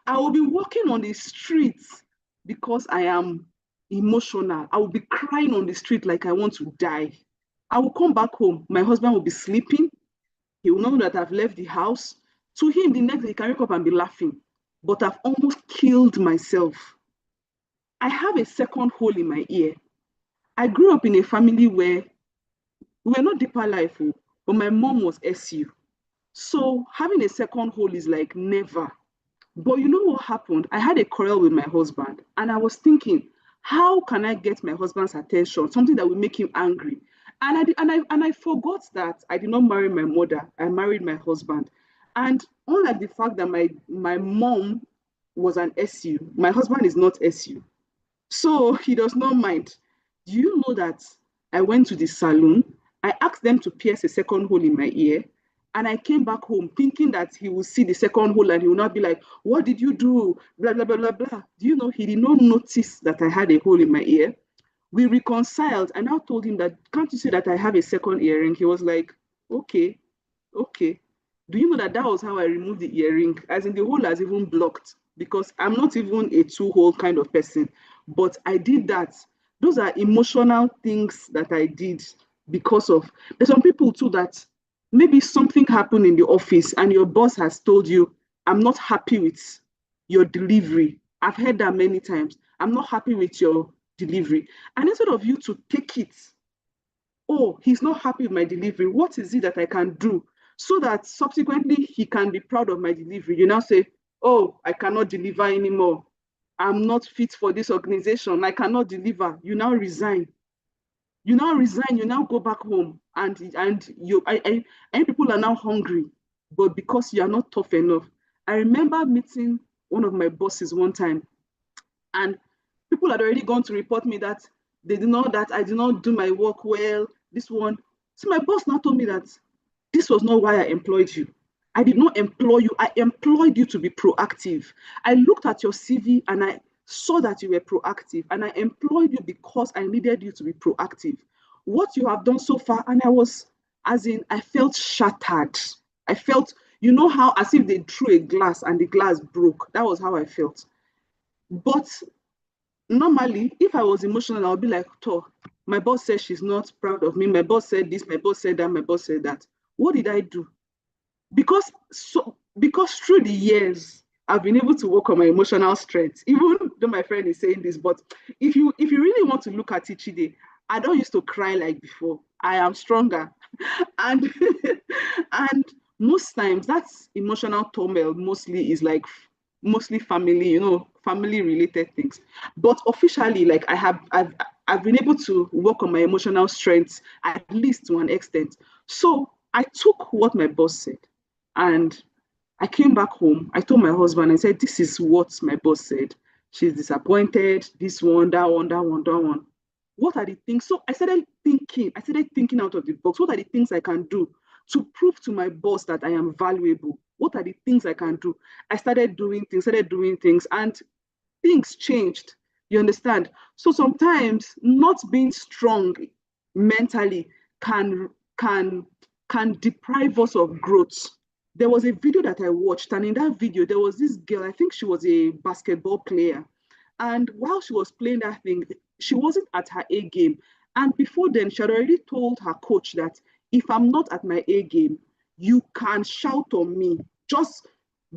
I will be walking on the streets because I am emotional. I will be crying on the street like I want to die. I will come back home. My husband will be sleeping. He will not know that I've left the house. To him, the next day, he can wake up and be laughing. But I've almost killed myself. I have a second hole in my ear. I grew up in a family where we were not deeper life, but my mom was SU. So having a second hole is like never. But you know what happened? I had a quarrel with my husband, and I was thinking, how can I get my husband's attention? Something that will make him angry. And I forgot that I did not marry my mother. I married my husband. And unlike the fact that my mom was an SU, my husband is not SU. So he does not mind. Do you know that I went to the salon? I asked them to pierce a second hole in my ear. And I came back home thinking that he will see the second hole and he will not be like, what did you do? Blah, blah, blah, blah, blah. Do you know he did not notice that I had a hole in my ear? We reconciled. I now told him that, can't you see that I have a second earring? He was like, okay, okay. Do you know that was how I removed the earring? As in the hole has even blocked because I'm not even a two-hole kind of person. But I did that. Those are emotional things that I did because of, there's some people too that maybe something happened in the office and your boss has told you, I'm not happy with your delivery. I've heard that many times. I'm not happy with your delivery. And instead of you to take it, oh, he's not happy with my delivery. What is it that I can do so that subsequently he can be proud of my delivery? You now say, oh, I cannot deliver anymore. I'm not fit for this organization. I cannot deliver. You now resign. You now resign. You now go back home, and people are now hungry, but because you are not tough enough. I remember meeting one of my bosses one time, and people had already gone to report me that they did not, that I did not do my work well. This one. So my boss now told me that this was not why I employed you. I did not employ you. I employed you to be proactive. I looked at your CV and saw that you were proactive, and I employed you because I needed you to be proactive. What you have done so far, and I was, as in, I felt shattered. I felt, you know how as if they threw a glass and the glass broke. That was how I felt. But normally, if I was emotional, I'll be like, "Toh, my boss said she's not proud of me. My boss said this, my boss said that, my boss said that. What did I do?" Because through the years I've been able to work on my emotional strength, even though my friend is saying this. But if you really want to look at it, Chide, I don't used to cry like before. I am stronger. And and most times that's emotional turmoil mostly is like mostly family, family related things. But officially, like I've been able to work on my emotional strengths at least to an extent. So I took what my boss said, and I came back home. I told my husband, I said, "This is what my boss said. She's disappointed, this one, that one, that one, that one. What are the things?" So I started thinking out of the box. What are the things I can do to prove to my boss that I am valuable? What are the things I can do? I started doing things, and things changed. You understand? So sometimes not being strong mentally can can can deprive us of growth. There was a video that I watched, and in that video, there was this girl, I think she was a basketball player. And while she was playing that thing, she wasn't at her A game. And before then, she had already told her coach that if I'm not at my A game, you can shout on me. Just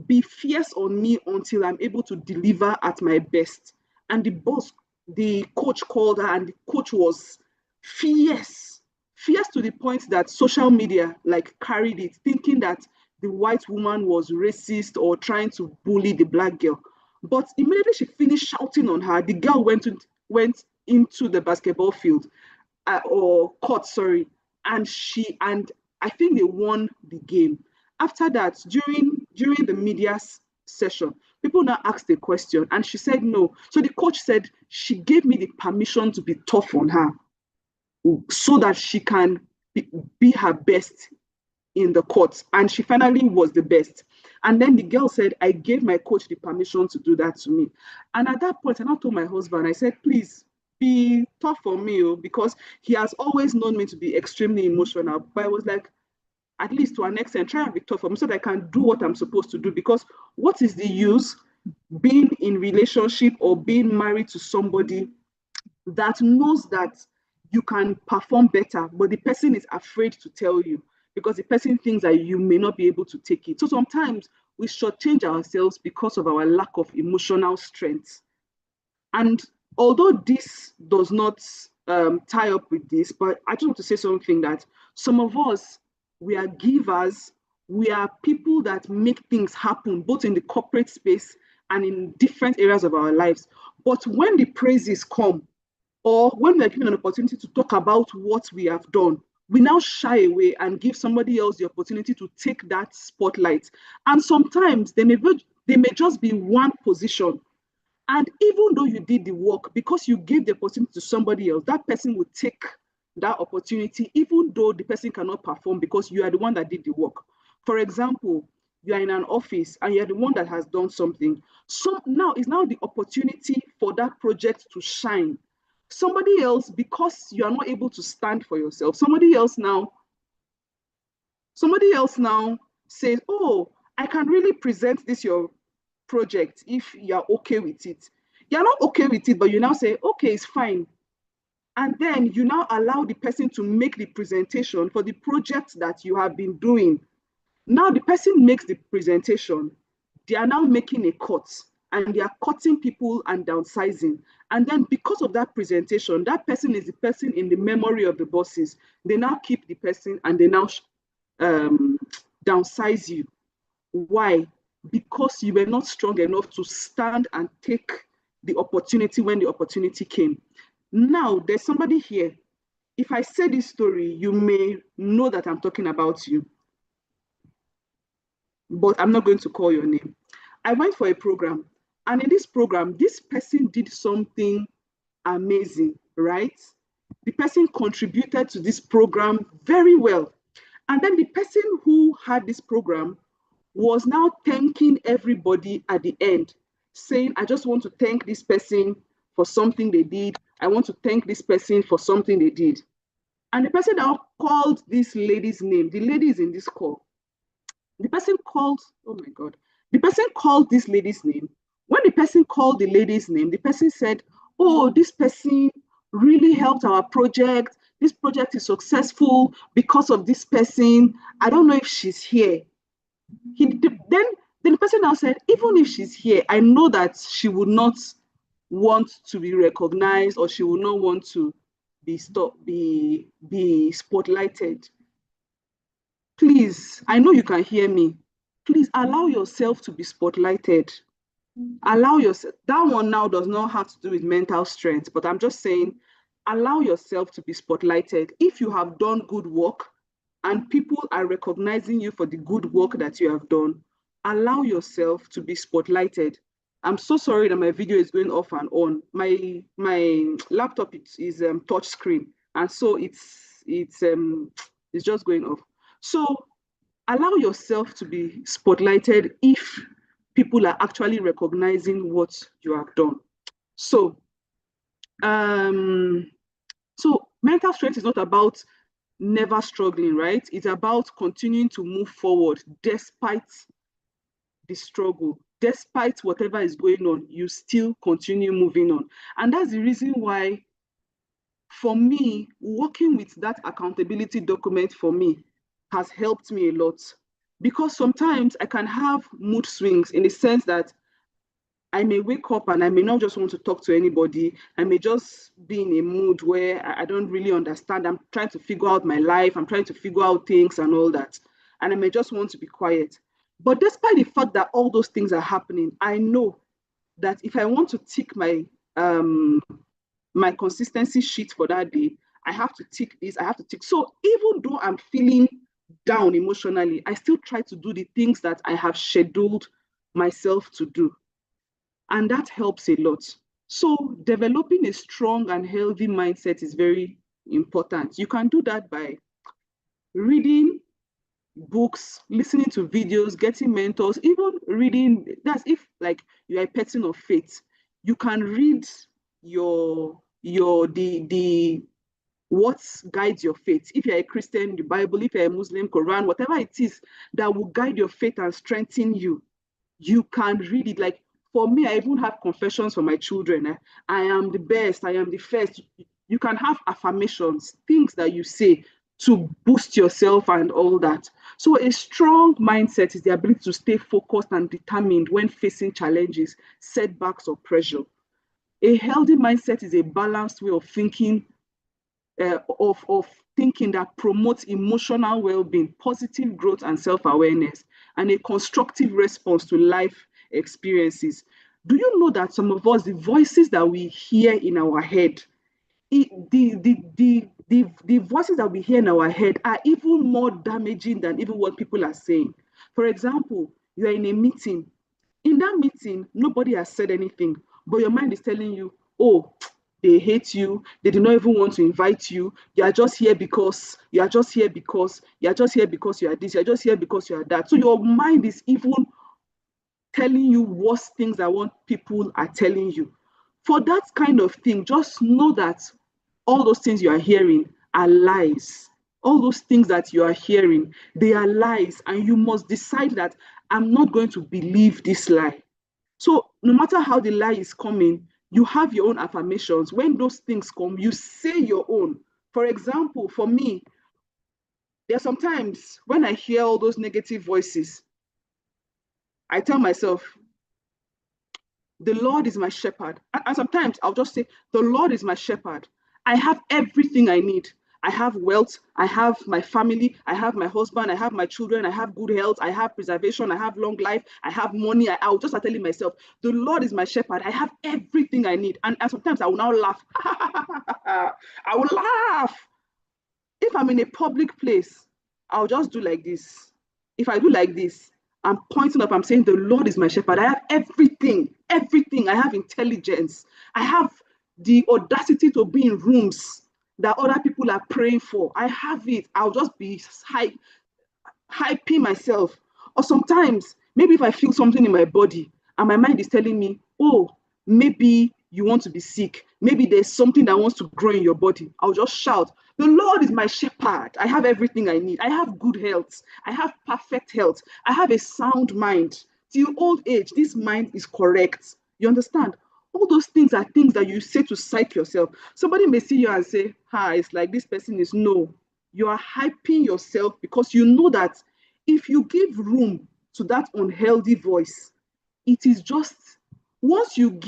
be fierce on me until I'm able to deliver at my best. And the coach called her, and the coach was fierce, fierce to the point that social media like carried it, thinking that the white woman was racist or trying to bully the black girl. But immediately she finished shouting on her, the girl went into the basketball field, or court, sorry, and I think they won the game. After that, during the media session, people now asked the question, and she said no. So the coach said she gave me the permission to be tough on her, so that she can be her best in the court. And she finally was the best. And then the girl said, I gave my coach the permission to do that to me. And at that point, I now told my husband, I said, please be tough for me, because he has always known me to be extremely emotional. But I was like, at least to an extent, try and be tough for me so that I can do what I'm supposed to do. Because what is the use being in relationship or being married to somebody that knows that you can perform better, but the person is afraid to tell you because the person thinks that you may not be able to take it. So sometimes we shortchange ourselves because of our lack of emotional strength. And although this does not tie up with this, but I just want to say something that some of us, we are givers, we are people that make things happen, both in the corporate space and in different areas of our lives. But when the praises come, or when we're given an opportunity to talk about what we have done, we now shy away and give somebody else the opportunity to take that spotlight. And sometimes they may just be one position. And even though you did the work, because you gave the opportunity to somebody else, that person will take that opportunity, even though the person cannot perform because you are the one that did the work. For example, you are in an office and you're the one that has done something. So now is now the opportunity for that project to shine. Somebody else, because you are not able to stand for yourself, somebody else now says, oh, I can really present this your project if you're okay with it. You're not okay with it, but you now say, okay, it's fine. And then you now allow the person to make the presentation for the project that you have been doing. Now the person makes the presentation, they are now making a cut, and they are cutting people and downsizing. And then because of that presentation, that person is the person in the memory of the bosses. They now keep the person and they now downsize you. Why? Because you were not strong enough to stand and take the opportunity when the opportunity came. Now, there's somebody here. If I say this story, you may know that I'm talking about you, but I'm not going to call your name. I went for a program, and in this program, this person did something amazing, right? The person contributed to this program very well. And then the person who had this program was now thanking everybody at the end, saying, I just want to thank this person for something they did. I want to thank this person for something they did. And the person now called this lady's name. The lady is in this call. The person called, oh my God, the person called this lady's name. When the person called the lady's name, the person said, oh, this person really helped our project. This project is successful because of this person. I don't know if she's here. Then the person now said, even if she's here, I know that she would not want to be recognized, or she would not want to be spotlighted. Please, I know you can hear me. Please allow yourself to be spotlighted. Allow yourself. That one now does not have to do with mental strength, but I'm just saying, allow yourself to be spotlighted. If you have done good work and people are recognizing you for the good work that you have done, allow yourself to be spotlighted. I'm so sorry that my video is going off and on. My laptop is touch screen, and so it's just going off. So allow yourself to be spotlighted if people are actually recognizing what you have done. So, so mental strength is not about never struggling, right? It's about continuing to move forward despite the struggle, despite whatever is going on, you still continue moving on. And that's the reason why, for me, working with that accountability document for me has helped me a lot. Because sometimes I can have mood swings in the sense that I may wake up and I may not just want to talk to anybody. I may just be in a mood where I don't really understand. I'm trying to figure out my life. I'm trying to figure out things and all that. And I may just want to be quiet. But despite the fact that all those things are happening, I know that if I want to tick my consistency sheet for that day, I have to tick this, I have to tick. So even though I'm feeling down emotionally, I still try to do the things that I have scheduled myself to do. And that helps a lot. So developing a strong and healthy mindset is very important. You can do that by reading books, listening to videos, getting mentors, even reading. That's if like you're a person of faith. You can read the what guides your faith. If you're a Christian, the Bible. If you're a Muslim, Quran, whatever it is that will guide your faith and strengthen you, you can read it. Like for me, I even have confessions for my children. I am the best, I am the first. You can have affirmations, things that you say to boost yourself and all that. So a strong mindset is the ability to stay focused and determined when facing challenges, setbacks, or pressure. A healthy mindset is a balanced way of thinking, of thinking that promotes emotional well-being, positive growth and self-awareness, and a constructive response to life experiences. Do you know that some of us, the voices that we hear in our head, the voices that we hear in our head are even more damaging than even what people are saying. For example, you're in a meeting. In that meeting, nobody has said anything, but your mind is telling you, oh, they hate you, they do not even want to invite you, you are just here because, you are just here because, you are just here because you are this, you are just here because you are that. So your mind is even telling you worse things than what people are telling you. For that kind of thing, just know that all those things you are hearing are lies. All those things that you are hearing, they are lies, and you must decide that I'm not going to believe this lie. So no matter how the lie is coming, you have your own affirmations. When those things come, you say your own. For example, for me, there are sometimes when I hear all those negative voices, I tell myself, the Lord is my shepherd. And sometimes I'll just say, the Lord is my shepherd. I have everything I need. I have wealth. I have my family. I have my husband. I have my children. I have good health. I have preservation. I have long life. I have money. I'll just start telling myself, the Lord is my shepherd. I have everything I need. And sometimes I will now laugh. I will laugh. If I'm in a public place, I'll just do like this. If I do like this, I'm pointing up, I'm saying, the Lord is my shepherd. I have everything, everything. I have intelligence. I have the audacity to be in rooms that other people are praying for. I have it. I'll just be hyping myself. Or sometimes, maybe if I feel something in my body and my mind is telling me, oh, maybe you want to be sick. Maybe there's something that wants to grow in your body. I'll just shout, the Lord is my shepherd. I have everything I need. I have good health. I have perfect health. I have a sound mind. Till old age, this mind is correct. You understand? All those things are things that you say to psych yourself. Somebody may see you and say, it's like this person is no. You are hyping yourself because you know that if you give room to that unhealthy voice, it is just once you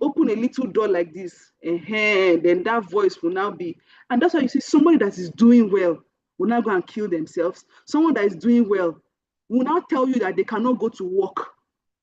open a little door like this, then that voice will now be, and that's why you see somebody that is doing well will now go and kill themselves. Someone that is doing well will now tell you that they cannot go to work.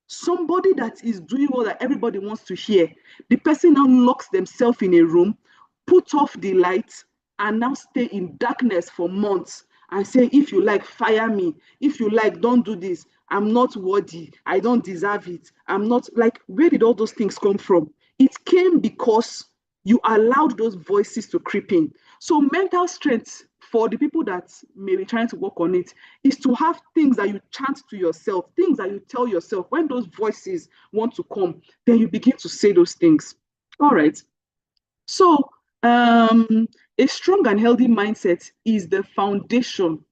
Somebody that is doing well that everybody wants to hear, the person now locks themselves in a room, put off the light, and now stay in darkness for months and say, if you like, fire me. If you like, don't do this. I'm not worthy. I don't deserve it. I'm not like, where did all those things come from? It came because you allowed those voices to creep in. So mental strength for the people that may be trying to work on it is to have things that you chant to yourself, things that you tell yourself. When those voices want to come, then you begin to say those things. All right. So a strong and healthy mindset is the foundation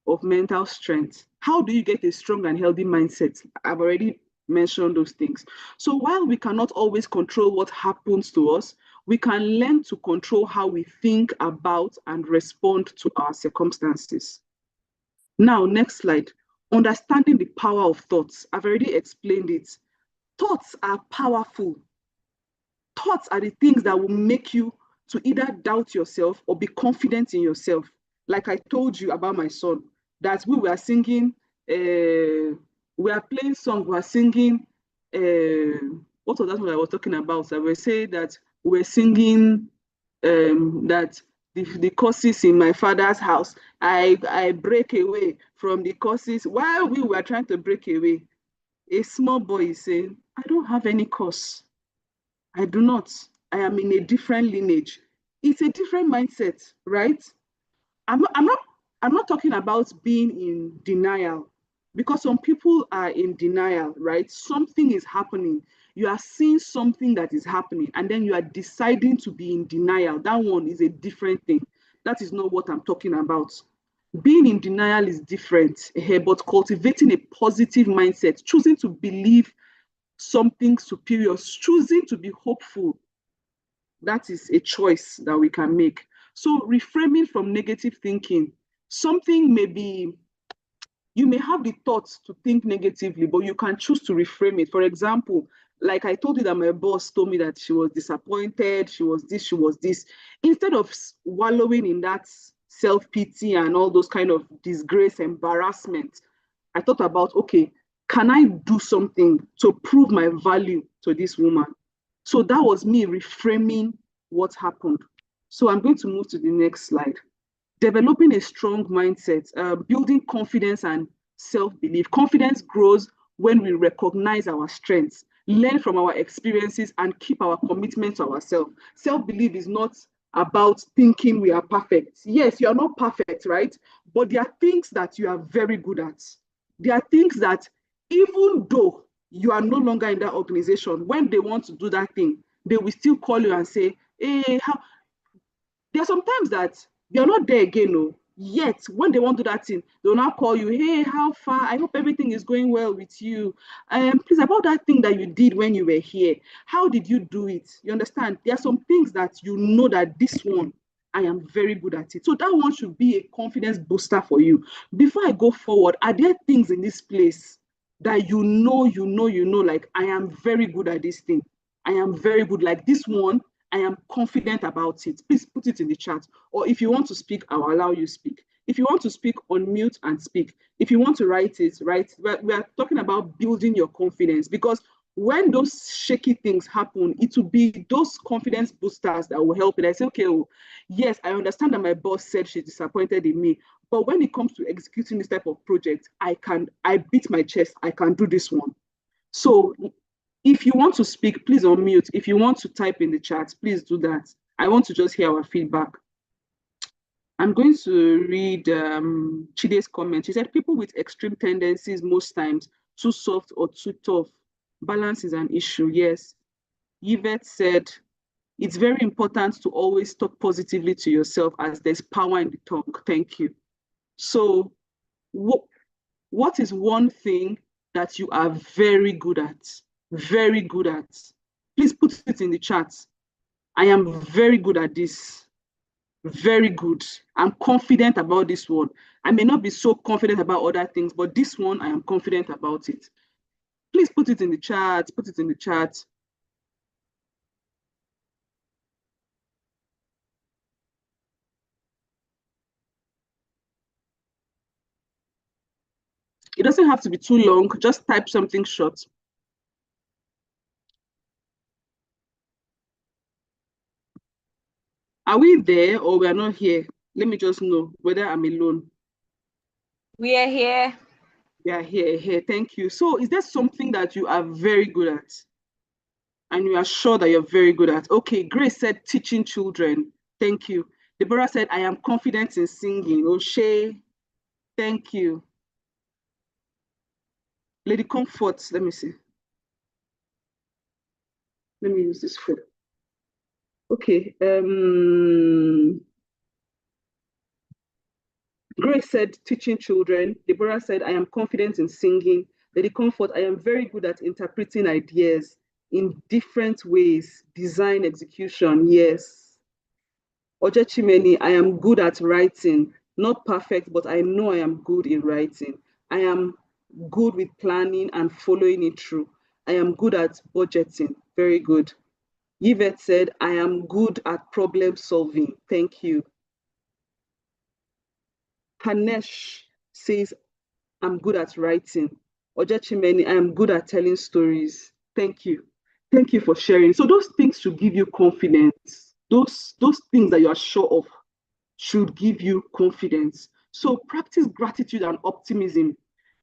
of mental strength. How do you get a strong and healthy mindset? I've already mentioned those things. So while we cannot always control what happens to us, we can learn to control how we think about and respond to our circumstances. Now, next slide. Understanding the power of thoughts. I've already explained it. Thoughts are powerful. Thoughts are the things that will make you to either doubt yourself or be confident in yourself. Like I told you about my son, that we were singing, we are playing song, we are singing, what was that one I was talking about? I will say that we're singing that the curses in my father's house, I break away from the curses. While we were trying to break away, a small boy is saying, I don't have any curse. I do not. I am in a different lineage. It's a different mindset, right? I'm not, I'm not, I'm not talking about being in denial because some people are in denial, right? Something is happening. You are seeing something that is happening, and then you are deciding to be in denial. That one is a different thing. That is not what I'm talking about. Being in denial is different, but cultivating a positive mindset, choosing to believe something superior, choosing to be hopeful, that is a choice that we can make. So reframing from negative thinking, something may be, you may have the thoughts to think negatively, but you can choose to reframe it. For example, like I told you that my boss told me that she was disappointed, she was this, she was this. Instead of wallowing in that self-pity and all those kind of disgrace, embarrassment, I thought about, okay, can I do something to prove my value to this woman? So that was me reframing what happened. So I'm going to move to the next slide. Developing a strong mindset, building confidence and self-belief. Confidence grows when we recognize our strengths, learn from our experiences, and keep our commitment to ourselves. Self-belief is not about thinking we are perfect. Yes, you are not perfect, right? But there are things that you are very good at. There are things that even though you are no longer in that organization, when they want to do that thing, they will still call you and say, hey, there are sometimes that you're not there again, no. Yet when they want to do that thing, they'll now call you, hey, how far? I hope everything is going well with you. Please, about that thing that you did when you were here, how did you do it? You understand? There are some things that you know that this one, I am very good at it. So that one should be a confidence booster for you. Before I go forward, are there things in this place that like I am very good at this thing? I am very good. Like this one, I am confident about it. Please put it in the chat. Or if you want to speak, I will allow you speak. If you want to speak, unmute and speak. If you want to write it, write. We are talking about building your confidence because when those shaky things happen, it will be those confidence boosters that will help it. I say, okay, oh, yes, I understand that my boss said she's disappointed in me, but when it comes to executing this type of project, I beat my chest. I can do this one. So if you want to speak, please unmute. If you want to type in the chat, please do that. I want to just hear our feedback. I'm going to read Chide's comment. She said, people with extreme tendencies most times, too soft or too tough. Balance is an issue, yes. Yvette said, it's very important to always talk positively to yourself as there's power in the tongue. Thank you. So, what is one thing that you are very good at? Very good at. Please put it in the chat. I am very good at this. Very good. I'm confident about this one. I may not be so confident about other things, but this one, I am confident about it. Please put it in the chat. Put it in the chat. It doesn't have to be too long. Just type something short. Are we there or we are not here? Let me just know whether I'm alone. We are here. We are here. Thank you. So is there something that you are very good at? And you are sure that you're very good at? Okay, Grace said teaching children. Thank you. Deborah said, I am confident in singing. O'Shea, thank you. Lady Comfort, let me see. Let me use this phone. Okay. Grace said teaching children. Deborah said, I am confident in singing. Lady Comfort, I am very good at interpreting ideas in different ways. Design, execution, yes. Ojechimeni, I am good at writing. Not perfect, but I know I am good in writing. I am good with planning and following it through. I am good at budgeting. Very good. Yvette said, I am good at problem solving. Thank you. Hanesh says, I'm good at writing. Ojechimeni, I am good at telling stories. Thank you. Thank you for sharing. So those things should give you confidence. Those things that you are sure of should give you confidence. So practice gratitude and optimism.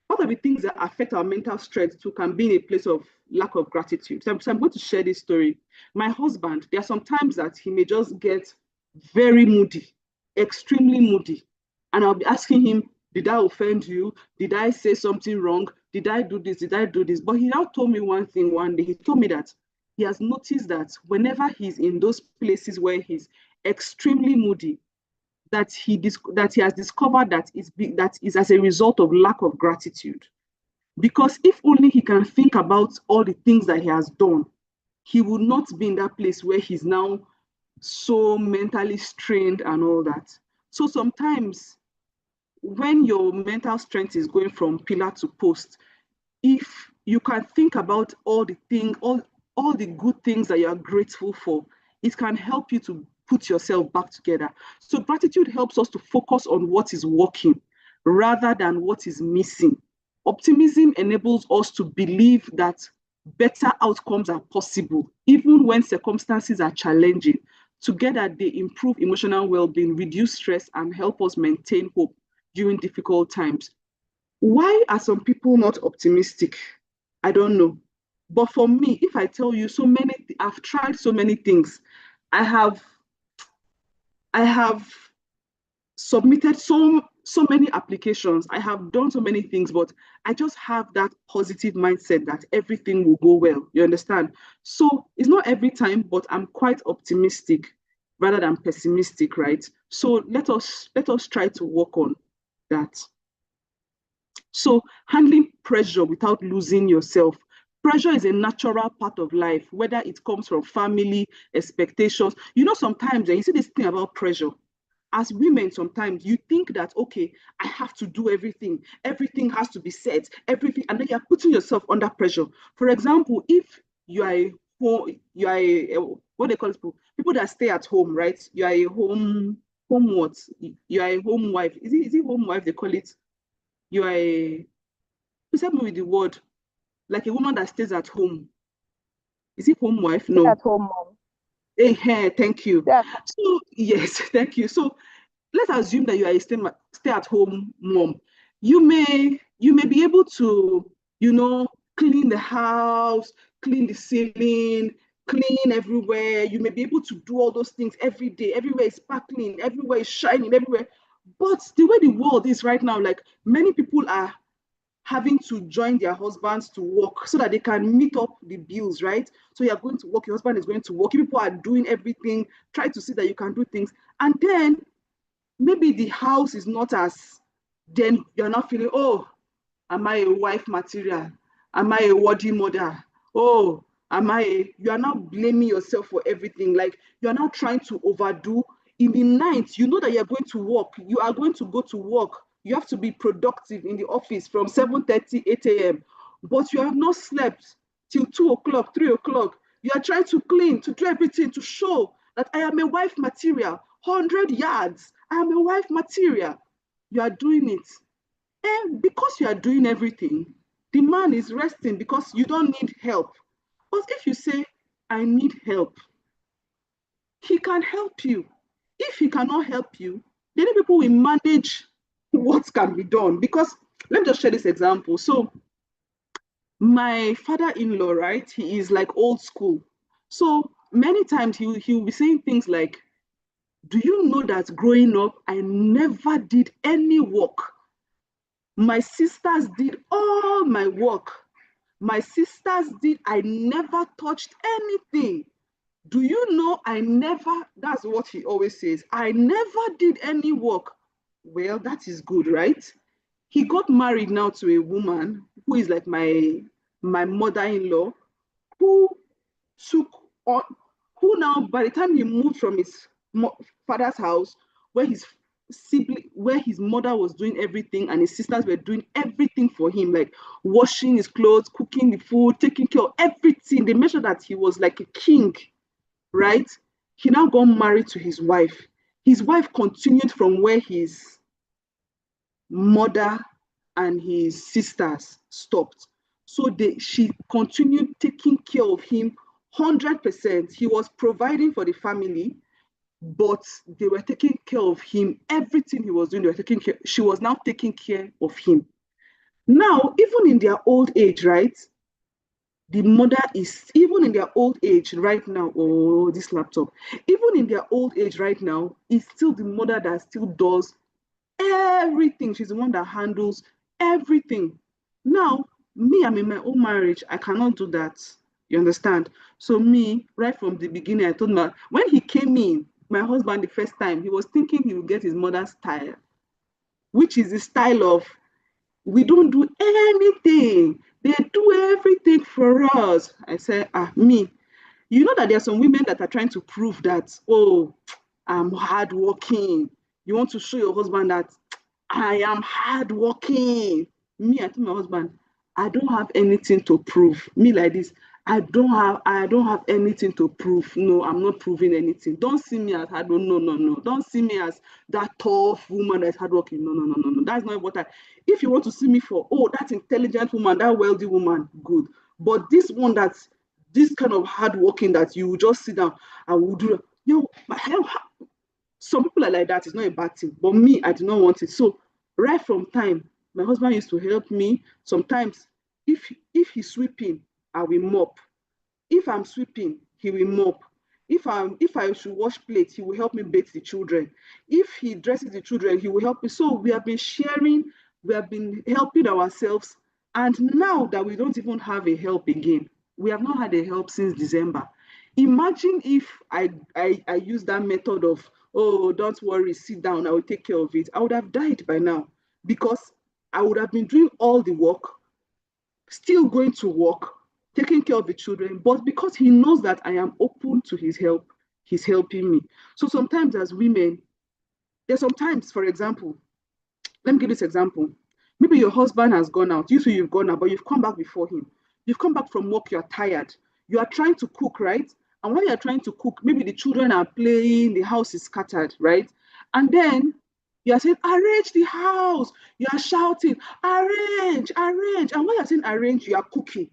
One of the things that affect our mental strength too can be in a place of lack of gratitude. So I'm going to share this story. My husband, there are some times that he may just get very moody, extremely moody. And I'll be asking him, did I offend you? Did I say something wrong? Did I do this? Did I do this? But he now told me one thing one day. He told me that he has noticed that whenever he's in those places where he's extremely moody, that he has discovered that is as a result of lack of gratitude. Because if only he can think about all the things that he has done, he would not be in that place where he's now so mentally strained and all that. So sometimes when your mental strength is going from pillar to post, if you can think about all the things, all the good things that you are grateful for, it can help you to put yourself back together. So gratitude helps us to focus on what is working rather than what is missing. Optimism enables us to believe that better outcomes are possible, even when circumstances are challenging. Together, they improve emotional well-being, reduce stress, and help us maintain hope during difficult times. Why are some people not optimistic? I don't know. But for me, if I tell you I've tried so many things. I have I have submitted so many applications. I have done so many things, but I just have that positive mindset that everything will go well. You understand? So it's not every time, but I'm quite optimistic rather than pessimistic, right? So let us try to work on that. So handling pressure without losing yourself. Pressure is a natural part of life, whether it comes from family, expectations. You know, sometimes you see this thing about pressure. As women, sometimes you think that, okay, I have to do everything has to be set, everything, and then you're putting yourself under pressure. For example, if you are what they call it, people that stay at home, right? You are a home what? You are a home wife. Is it home wife they call it? You are a, please help me with the word, like a woman that stays at home. Is it home wife? Stay No. at home, mom. Hey, thank you. Stay at So yes, thank you. So let's assume that you are a stay-at-home mom. You may be able to, clean the house, clean the ceiling, clean everywhere. You may be able to do all those things every day. Everywhere is sparkling, everywhere is shining, everywhere. But the way the world is right now, like many people are having to join their husbands to work so that they can meet up the bills, right? So you're going to work, your husband is going to work, you people are doing everything, try to see that you can do things. And then maybe the house is not as, then you're not feeling, oh, am I a wife material? Am I a worthy mother? Oh, you are now blaming yourself for everything. Like you are now trying to overdo. In the night, you know that you're going to work. You are going to go to work. You have to be productive in the office from 7:30, 8 a.m. But you have not slept till 2 o'clock, 3 o'clock. You are trying to clean, to do everything to show that I am a wife material. 100 yards. I am a wife material. You are doing it. And because you are doing everything, the man is resting because you don't need help. But if you say, I need help, he can help you. If he cannot help you, then people will manage what can be done. Because let me just share this example. So my father-in-law, right, he is like old school. So many times he will be saying things like, do you know that growing up, I never did any work? My sisters did all my work. My sisters did, I never touched anything. Do you know I never, that's what he always says, I never did any work. Well, that is good, right? He got married now to a woman who is like my mother-in-law, who took on, who now, by the time he moved from his father's house, where his where his mother was doing everything and his sisters were doing everything for him, like washing his clothes, cooking the food, taking care of everything. They made sure that he was like a king, right? He now got married to his wife. His wife continued from where his mother and his sisters stopped. So she continued taking care of him 100%. He was providing for the family, but they were taking care of him. Everything he was doing, they were taking care. She was now taking care of him. Now, even in their old age, right? The mother is, even in their old age right now, oh, this laptop, even in their old age right now, it's still the mother that still does everything. She's the one that handles everything. Now, me, I'm in my own marriage. I cannot do that. You understand? So me, right from the beginning, I told my, when he came in, my husband the first time, he was thinking he would get his mother's style, which is the style of, we don't do anything. They do everything for us. I said, me. You know that there are some women that are trying to prove that, oh, I'm hardworking. You want to show your husband that I am hardworking. Me, I told my husband, I don't have anything to prove. Me like this, I don't have anything to prove. No, I'm not proving anything. Don't see me as hard. No. Don't see me as that tough woman that's hardworking. No. That's not what I. If you want to see me for, oh, that intelligent woman, that wealthy woman, good. But this one that's this kind of hardworking that you just sit down and will do. My hell, some people are like that. It's not a bad thing. But me, I do not want it. So right from time, my husband used to help me. Sometimes, if he's sweeping, I will mop. If I'm sweeping, he will mop. If I should wash plates, he will help me bathe the children. If he dresses the children, he will help me. So we have been sharing, we have been helping ourselves. And now that we don't even have a help again, we have not had a help since December. Imagine if I use that method of, oh, don't worry, sit down, I will take care of it. I would have died by now because I would have been doing all the work, still going to work, taking care of the children, but because he knows that I am open to his help, he's helping me. So sometimes as women, there's sometimes, for example, let me give this example. Maybe your husband has gone out, you two you've gone out, but you've come back before him. You've come back from work, you're tired. You are trying to cook, right? And when you're trying to cook, maybe the children are playing, the house is scattered, right? And then you are saying, arrange the house. You are shouting, arrange, arrange. And when you're saying arrange, you are cooking.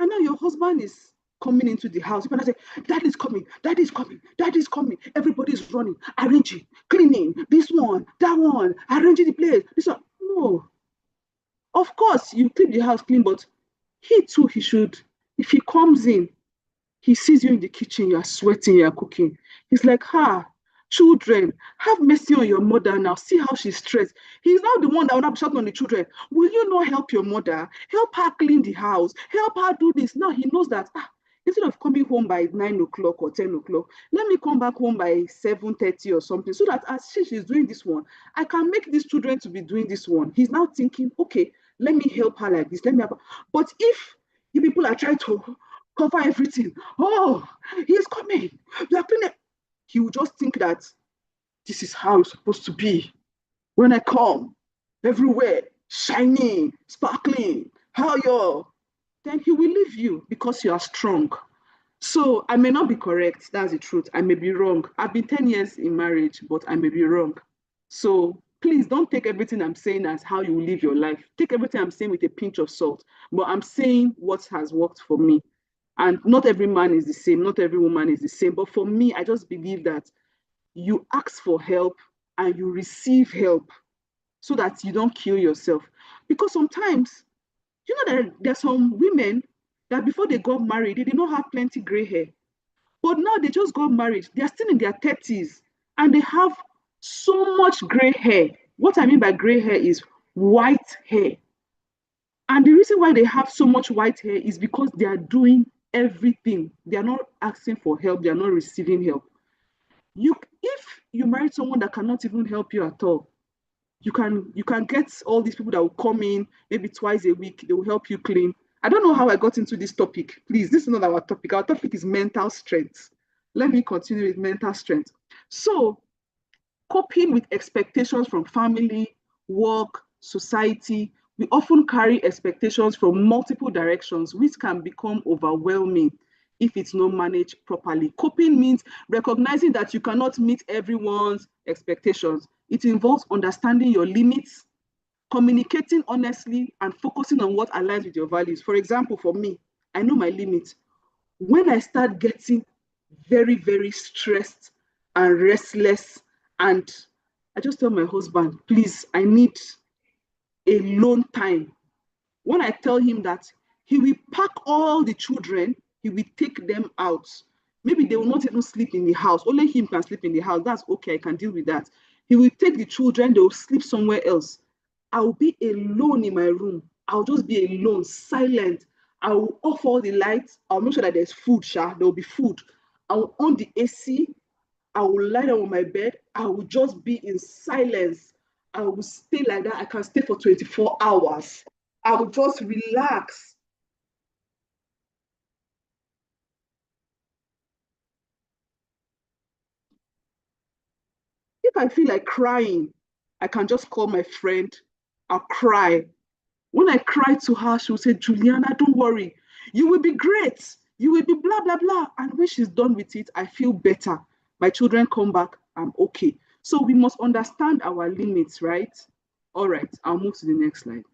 And now your husband is coming into the house. People are saying, Dad is coming, Dad is coming, Dad is coming. Everybody's running, arranging, cleaning, this one, that one, arranging the place. This one. No. Of course, you keep the house clean, but he too, he should, if he comes in, he sees you in the kitchen, you are sweating, you are cooking. He's like, Children, have mercy on your mother now. See how she's stressed. He's not the one that will not be shouting on the children. Will you not help your mother? Help her clean the house. Help her do this. Now he knows that instead of coming home by 9 o'clock or 10 o'clock, let me come back home by 7:30 or something, so that as she's doing this one, I can make these children to be doing this one. He's now thinking, okay, let me help her like this. Let me help her. But if you people are trying to cover everything, oh, he's coming. We are cleaning. He will just think that this is how it's supposed to be. When I come, everywhere, shining, sparkling, how you're, then he will leave you because you are strong. So I may not be correct. That's the truth. I may be wrong. I've been 10 years in marriage, but I may be wrong. So please don't take everything I'm saying as how you live your life. Take everything I'm saying with a pinch of salt. But I'm saying what has worked for me. And not every man is the same. Not every woman is the same. But for me, I just believe that you ask for help and you receive help so that you don't kill yourself. Because sometimes, you know that there's some women that before they got married, they did not have plenty gray hair. But now they just got married. They're still in their 30s and they have so much gray hair. What I mean by gray hair is white hair. And the reason why they have so much white hair is because they are doing everything. They are not asking for help. They are not receiving help. If you marry someone that cannot even help you at all, you can get all these people that will come in maybe twice a week. They will help you clean. I don't know how I got into this topic. Please, this is not our topic. Our topic is mental strength. Let me continue with mental strength. So, coping with expectations from family, work, society, we often carry expectations from multiple directions, which can become overwhelming if it's not managed properly. Coping means recognizing that you cannot meet everyone's expectations. It involves understanding your limits, communicating honestly, and focusing on what aligns with your values. For example, for me, I know my limits. When I start getting very, very stressed and restless, and I just tell my husband, please, I need alone time. When I tell him that, he will pack all the children, he will take them out. Maybe they will not even sleep in the house. Only him can sleep in the house. That's okay. I can deal with that. He will take the children, they will sleep somewhere else. I will be alone in my room. I'll just be alone, silent. I will off all the lights. I'll make sure that there's food, Sha. There will be food. I will on the AC. I will lie down on my bed. I will just be in silence. I will stay like that. I can stay for 24 hours. I will just relax. If I feel like crying, I can just call my friend. I'll cry. When I cry to her, she will say, Juliana, don't worry. You will be great. You will be blah, blah, blah. And when she's done with it, I feel better. My children come back, I'm okay. So we must understand our limits, right? All right, I'll move to the next slide.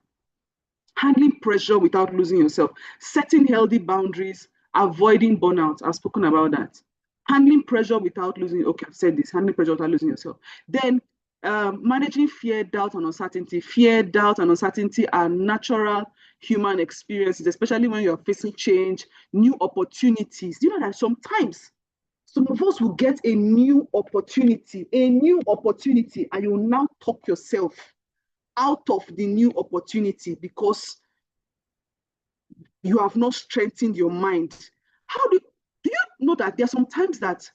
Handling pressure without losing yourself, setting healthy boundaries, avoiding burnout. I've spoken about that. Handling pressure without losing, okay, I've said this, handling pressure without losing yourself. Then managing fear, doubt, and uncertainty. Fear, doubt, and uncertainty are natural human experiences, especially when you're facing change, new opportunities. You know that sometimes some of us will get a new opportunity, and you will now talk yourself out of the new opportunity because you have not strengthened your mind. Do you know that there are some times that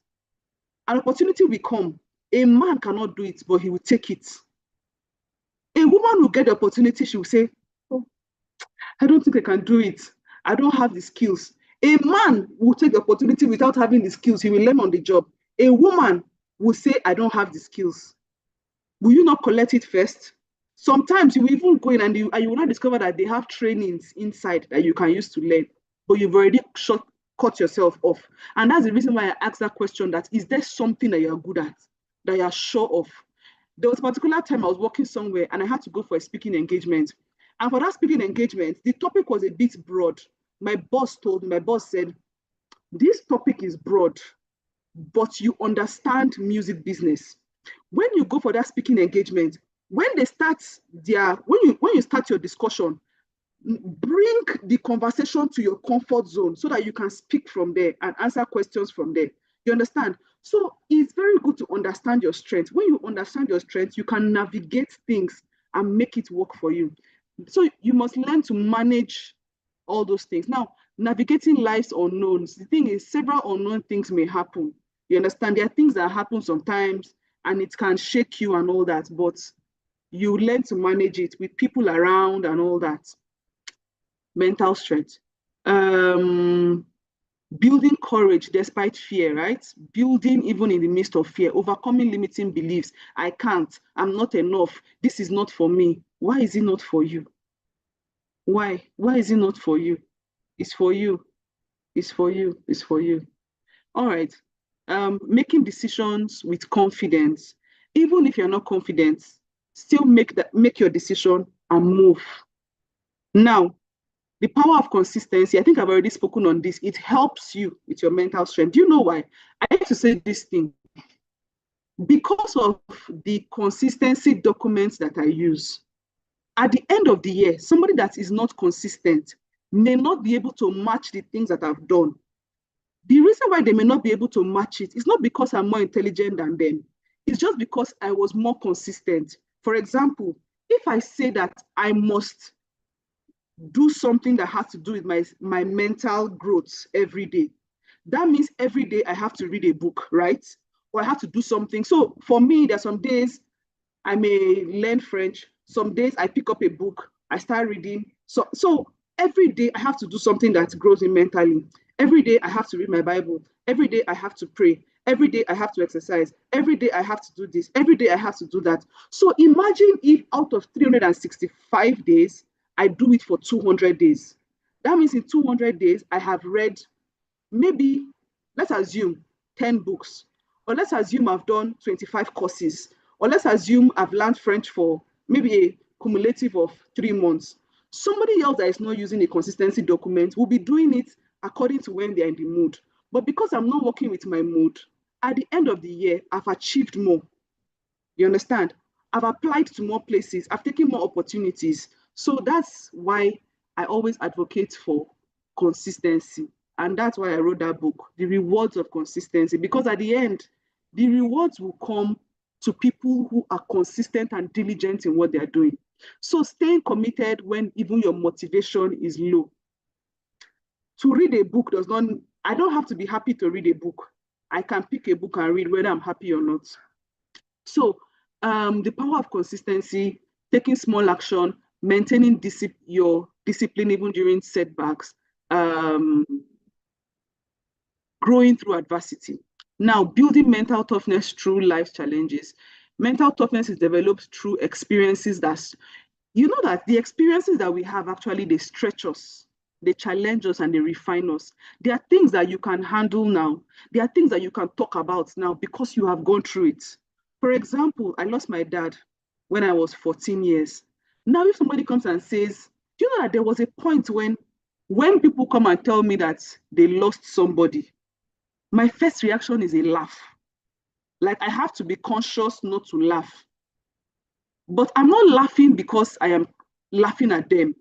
an opportunity will come, a man cannot do it, but he will take it. A woman will get the opportunity, she will say, oh, I don't think I can do it. I don't have the skills. A man will take the opportunity without having the skills. He will learn on the job. A woman will say, I don't have the skills. Will you not collect it first? Sometimes you will even go in and you will not discover that they have trainings inside that you can use to learn, but you've already cut yourself off. And that's the reason why I asked that question, that is there something that you're good at, that you're sure of? There was a particular time I was working somewhere and I had to go for a speaking engagement. And for that speaking engagement, the topic was a bit broad. My boss said, this topic is broad, but you understand music business. When you go for that speaking engagement, when you start your discussion, bring the conversation to your comfort zone so that you can speak from there and answer questions from there. You understand? So it's very good to understand your strength. When you understand your strength, you can navigate things and make it work for you. So you must learn to manage all those things. Now, navigating life's unknowns, the thing is, several unknown things may happen. You understand? There are things that happen sometimes and it can shake you and all that, but you learn to manage it with people around and all that. Mental strength. Um, Building courage despite fear, right? Building even in the midst of fear, overcoming limiting beliefs. I can't, I'm not enough, this is not for me. Why is it not for you? Why? Why is it not for you? It's for you. It's for you. It's for you. All right. Making decisions with confidence. Even if you're not confident, still make your decision and move. Now, the power of consistency, I think I've already spoken on this. It helps you with your mental strength. Do you know why? I like to say this thing. Because of the consistency documents that I use, at the end of the year, somebody that is not consistent may not be able to match the things that I've done. The reason why they may not be able to match it is not because I'm more intelligent than them. It's just because I was more consistent. For example, if I say that I must do something that has to do with my mental growth every day, that means every day I have to read a book, right? Or I have to do something. So for me, there's some days I may learn French. Some days I pick up a book, I start reading. So every day I have to do something that grows me mentally. Every day I have to read my Bible. Every day I have to pray. Every day I have to exercise. Every day I have to do this. Every day I have to do that. So imagine if out of 365 days, I do it for 200 days. That means in 200 days, I have read maybe, let's assume 10 books, or let's assume I've done 25 courses, or let's assume I've learned French for maybe a cumulative of 3 months. Somebody else that is not using a consistency document will be doing it according to when they're in the mood. But because I'm not working with my mood, at the end of the year, I've achieved more. You understand? I've applied to more places, I've taken more opportunities. So that's why I always advocate for consistency. And that's why I wrote that book, The Rewards of Consistency, because at the end, the rewards will come to people who are consistent and diligent in what they are doing. So staying committed when even your motivation is low. To read a book does not, I don't have to be happy to read a book. I can pick a book and read whether I'm happy or not. So the power of consistency, taking small action, maintaining your discipline even during setbacks, growing through adversity. Now, building mental toughness through life challenges. Mental toughness is developed through experiences you know that the experiences that we have actually, they stretch us, they challenge us, and they refine us. There are things that you can handle now. There are things that you can talk about now because you have gone through it. For example, I lost my dad when I was 14 years. Now, if somebody comes and says, do you know that there was a point when people come and tell me that they lost somebody, my first reaction is a laugh. Like, I have to be conscious not to laugh. But I'm not laughing because I am laughing at them,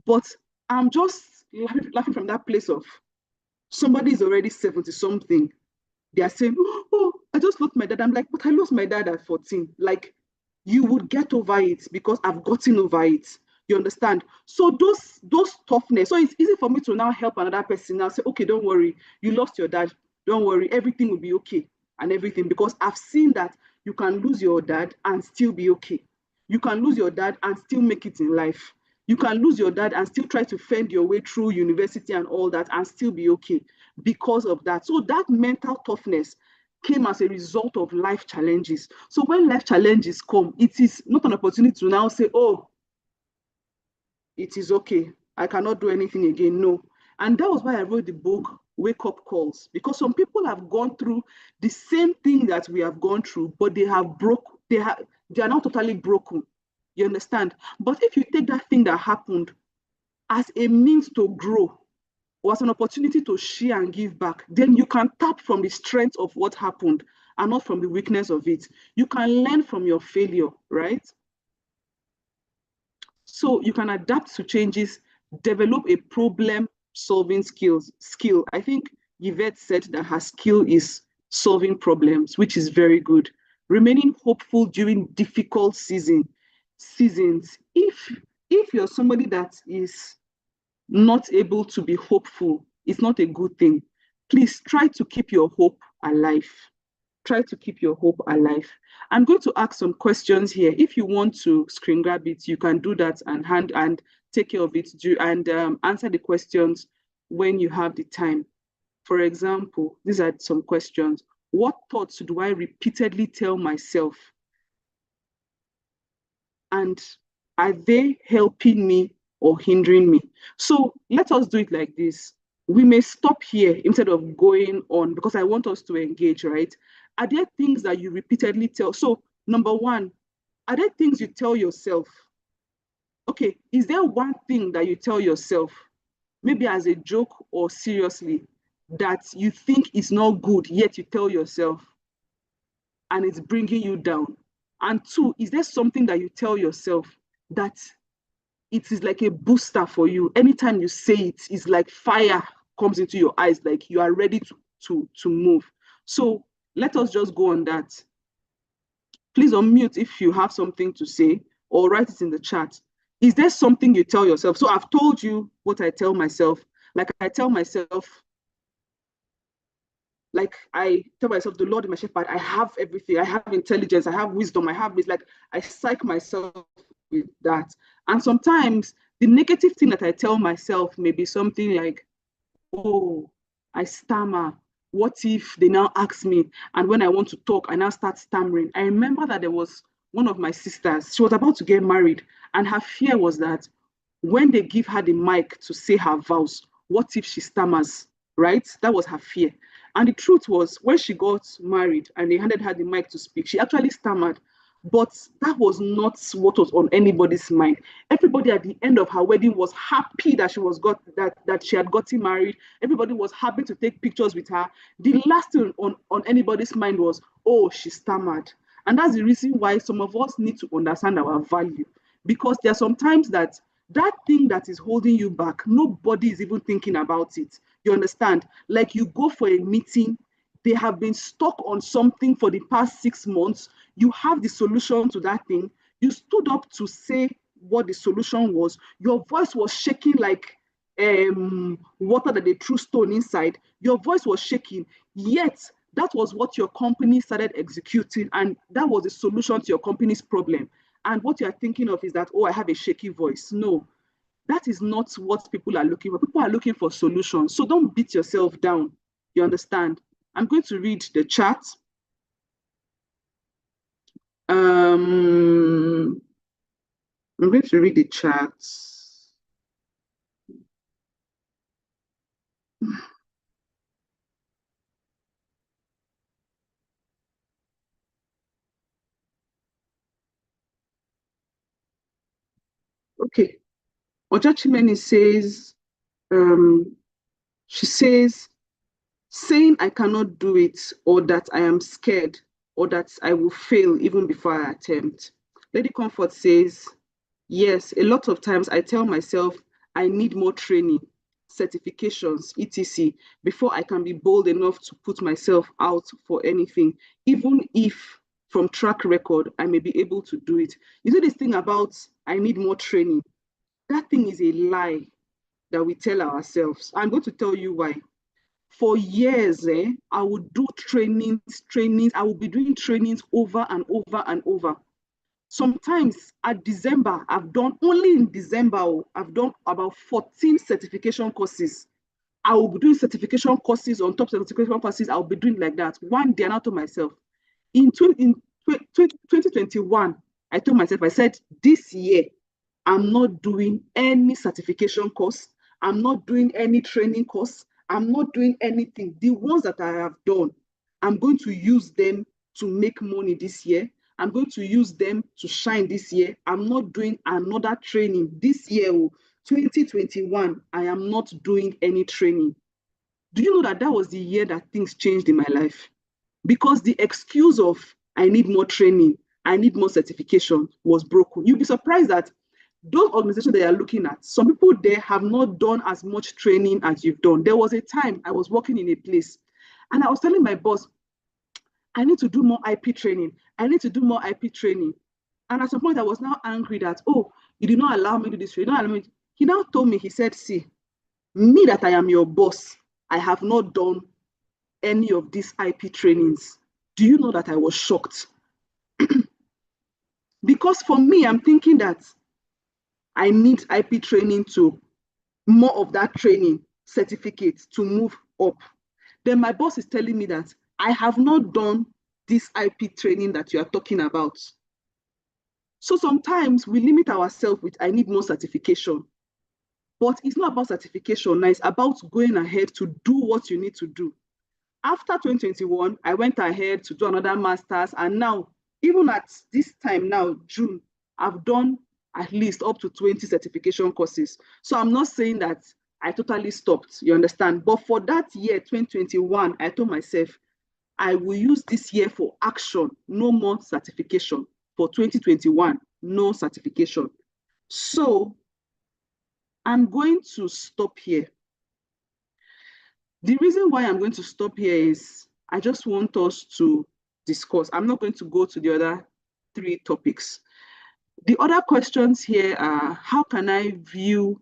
but I'm just laughing from that place of somebody is already 70 something. They are saying, oh, I just lost my dad. I'm like, but I lost my dad at 14. Like, you would get over it because I've gotten over it. You understand? So those toughness. So it's easy for me to now help another person now say, okay, don't worry, you lost your dad. Don't worry, everything will be okay and everything, because I've seen that you can lose your dad and still be okay. You can lose your dad and still make it in life. You can lose your dad and still try to fend your way through university and all that and still be okay because of that. So that mental toughness came as a result of life challenges. So when life challenges come, it is not an opportunity to now say, oh, it is okay, I cannot do anything again. No. And that was why I wrote the book, Wake Up Calls, because some people have gone through the same thing that we have gone through, but they are not totally broken. You understand? But if you take that thing that happened as a means to grow, or as an opportunity to share and give back, then you can tap from the strength of what happened and not from the weakness of it. You can learn from your failure, right? So you can adapt to changes, develop a problem solving skill. I think Yvette said that her skill is solving problems, which is very good. Remaining hopeful during difficult seasons. If you're somebody that is not able to be hopeful, it's not a good thing. Please try to keep your hope alive. Try to keep your hope alive. I'm going to ask some questions here. If you want to screen grab it, you can do that and take care of it and answer the questions when you have the time. For example, these are some questions. What thoughts do I repeatedly tell myself? And are they helping me or hindering me? So let us do it like this. We may stop here instead of going on because I want us to engage, right? Are there things that you repeatedly tell? So, number one, are there things you tell yourself? Okay, is there one thing that you tell yourself, maybe as a joke or seriously, that you think is not good, yet you tell yourself and it's bringing you down? And two, is there something that you tell yourself that it is like a booster for you? Anytime you say it, it's like fire comes into your eyes, like you are ready to move. So let us just go on that. Please unmute if you have something to say or write it in the chat. Is there something you tell yourself? So I've told you what I tell myself. Like I tell myself, the Lord is my shepherd. I have everything. I have intelligence. I have wisdom. I have this. Like I psych myself with that. And sometimes the negative thing that I tell myself may be something like, oh, I stammer. What if they now ask me? And when I want to talk, I now start stammering. I remember that there was one of my sisters. She was about to get married. And her fear was that when they give her the mic to say her vows, what if she stammers, right? That was her fear. And the truth was, when she got married and they handed her the mic to speak, she actually stammered. But that was not what was on anybody's mind. Everybody at the end of her wedding was happy that that she had gotten married. Everybody was happy to take pictures with her. The last thing on anybody's mind was, oh, she stammered. And that's the reason why some of us need to understand our value. Because there are some times that thing that is holding you back, nobody is even thinking about it. You understand? Like you go for a meeting, they have been stuck on something for the past 6 months. You have the solution to that thing. You stood up to say what the solution was. Your voice was shaking like water that they threw stone inside. Your voice was shaking, yet that was what your company started executing, and that was the solution to your company's problem. And what you're thinking of is that, oh, I have a shaky voice. No, that is not what people are looking for. People are looking for solutions. So don't beat yourself down. You understand? I'm going to read the chat. I'm going to read the chat. Okay. Ojachimeni says, she says, saying I cannot do it, or that I am scared, or that I will fail even before I attempt. Lady Comfort says, yes, a lot of times I tell myself I need more training, certifications, etc., before I can be bold enough to put myself out for anything, even if from track record I may be able to do it. You know this thing about I need more training? That thing is a lie that we tell ourselves. I'm going to tell you why. For years, I would do trainings. I will be doing trainings over and over and over. Sometimes at December, only in December, I've done about 14 certification courses. I will be doing certification courses on top certification courses. I'll be doing like that. One day, and I told myself, in 2021, I told myself, I said, this year, I'm not doing any certification course. I'm not doing any training course. I'm not doing anything. The ones that I have done, I'm going to use them to make money this year. I'm going to use them to shine this year. I'm not doing another training this year. 2021, I am not doing any training. Do you know that was the year that things changed in my life? Because the excuse of I need more training, I need more certification was broken. You'll be surprised that those organizations that you're looking at, some people there have not done as much training as you've done. There was a time I was working in a place and I was telling my boss, I need to do more IP training. I need to do more IP training. And at some point, I was now angry that, oh, you did not allow me to do this. You did not allow me. He now told me, he said, see, me that I am your boss, I have not done any of these IP trainings. Do you know that I was shocked? Because for me, I'm thinking that I need IP training to more of that training certificate to move up. Then my boss is telling me that I have not done this IP training that you are talking about. So sometimes we limit ourselves with, I need more certification. But it's not about certification, it's about going ahead to do what you need to do. After 2021, I went ahead to do another master's, and now, even at this time now, June, I've done at least up to 20 certification courses. So I'm not saying that I totally stopped, you understand? But for that year, 2021, I told myself, I will use this year for action, no more certification. For 2021, no certification. So I'm going to stop here. The reason why I'm going to stop here is I just want us to discuss. I'm not going to go to the other 3 topics. The other questions here are, how can I view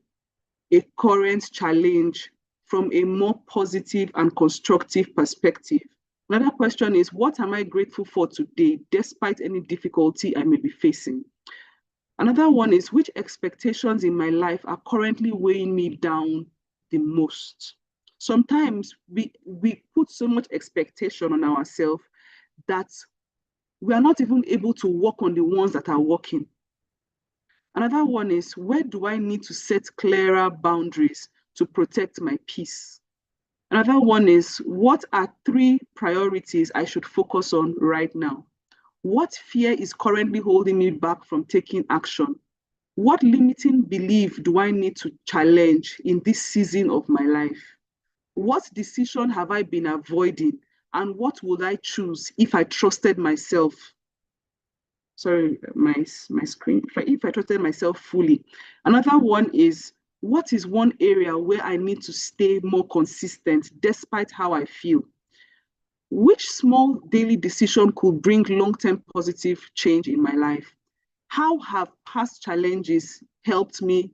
a current challenge from a more positive and constructive perspective? Another question is, what am I grateful for today, despite any difficulty I may be facing? Another one is, which expectations in my life are currently weighing me down the most? Sometimes we put so much expectation on ourselves that we are not even able to work on the ones that are working. Another one is, where do I need to set clearer boundaries to protect my peace? Another one is, what are 3 priorities I should focus on right now? What fear is currently holding me back from taking action? What limiting belief do I need to challenge in this season of my life? What decision have I been avoiding? And what would I choose if I trusted myself? Sorry, my screen. If I trusted myself fully. Another one is, what is one area where I need to stay more consistent despite how I feel? Which small daily decision could bring long-term positive change in my life? How have past challenges helped me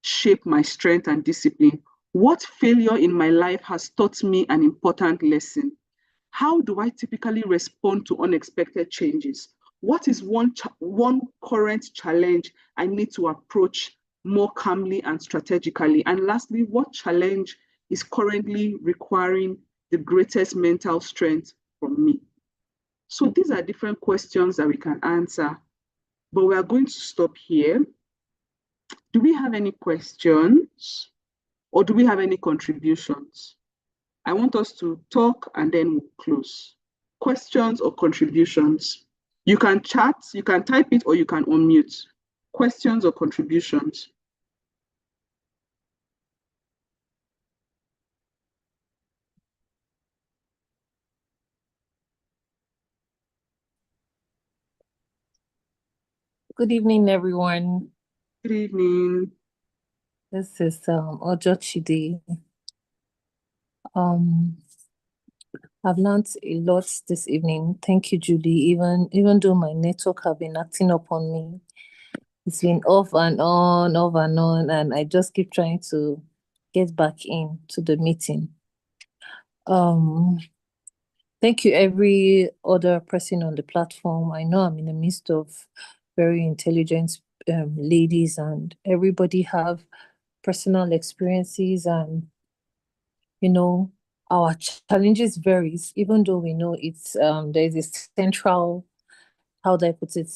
shape my strength and discipline? What failure in my life has taught me an important lesson? How do I typically respond to unexpected changes? What is one current challenge I need to approach more calmly and strategically? And lastly, what challenge is currently requiring the greatest mental strength from me? So these are different questions that we can answer, but we are going to stop here. Do we have any questions or do we have any contributions? I want us to talk and then we'll close. Questions or contributions? You can chat, you can type it, or you can unmute. Questions or contributions? Good evening, everyone. Good evening. This is Ojo Chidi. I've learned a lot this evening. Thank you, Julie. Even though my network have been acting up on me, it's been off and on, and I just keep trying to get back in to the meeting. Thank you, every other person on the platform. I know I'm in the midst of very intelligent ladies, and everybody have personal experiences, and our challenges varies, even though we know it's there is a central, how do I put it,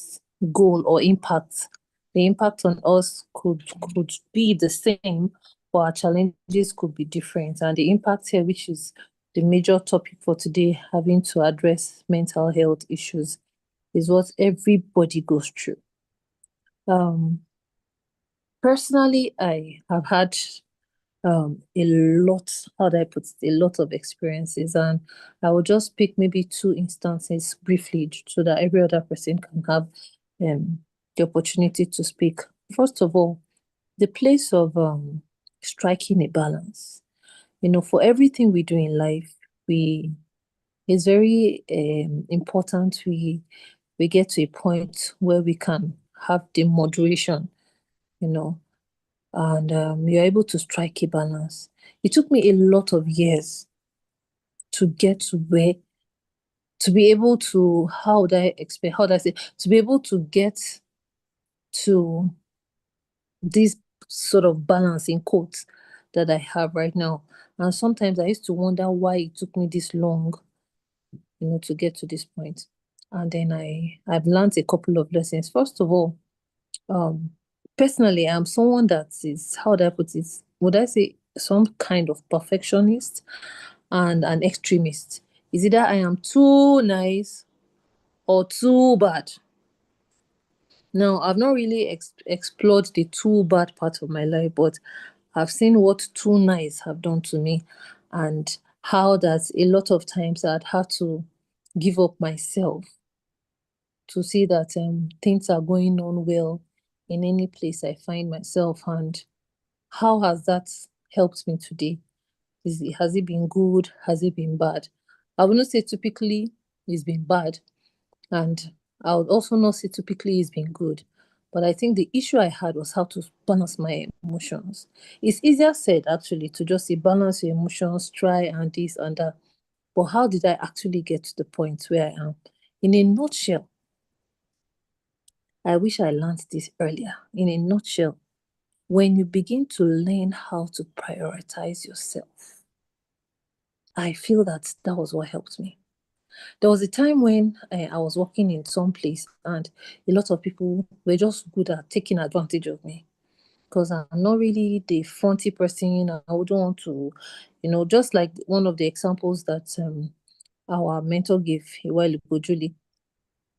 goal or impact. The impact on us could be the same, but our challenges could be different. And the impact here, which is the major topic for today, having to address mental health issues, is what everybody goes through. Personally, I have had a lot, how do I put it, a lot of experiences, and I will just pick maybe 2 instances briefly so that every other person can have the opportunity to speak. First of all, the place of striking a balance. For everything we do in life, we it's very important we get to a point where we can have the moderation, you know, and you're able to strike a balance. It took me a lot of years to get to where, to be able to, how would I explain, how would I say, to be able to get to this sort of balance in quotes that I have right now. And sometimes I used to wonder why it took me this long, to get to this point. And then I've learned a couple of lessons. First of all, um, personally, I'm someone that is, how would I put it? Would I say some kind of perfectionist and an extremist? Is either I am too nice or too bad. Now, I've not really explored the too bad part of my life, but I've seen what too nice have done to me, and how that a lot of times I'd have to give up myself to see that things are going on well in any place I find myself. And how has that helped me today? Has it been good? Has it been bad? I wouldn't say typically it's been bad, and I would also not say typically it's been good. But I think the issue I had was how to balance my emotions. It's easier said actually to just say balance your emotions, try and this and that. But how did I actually get to the point where I am? In a nutshell, I wish I learned this earlier. In a nutshell, when you begin to learn how to prioritize yourself, I feel that that was what helped me. There was a time when I was working in some place and a lot of people were just good at taking advantage of me because I'm not really the fronty person. I wouldn't want to, just like one of the examples that our mentor gave a while ago, Julie.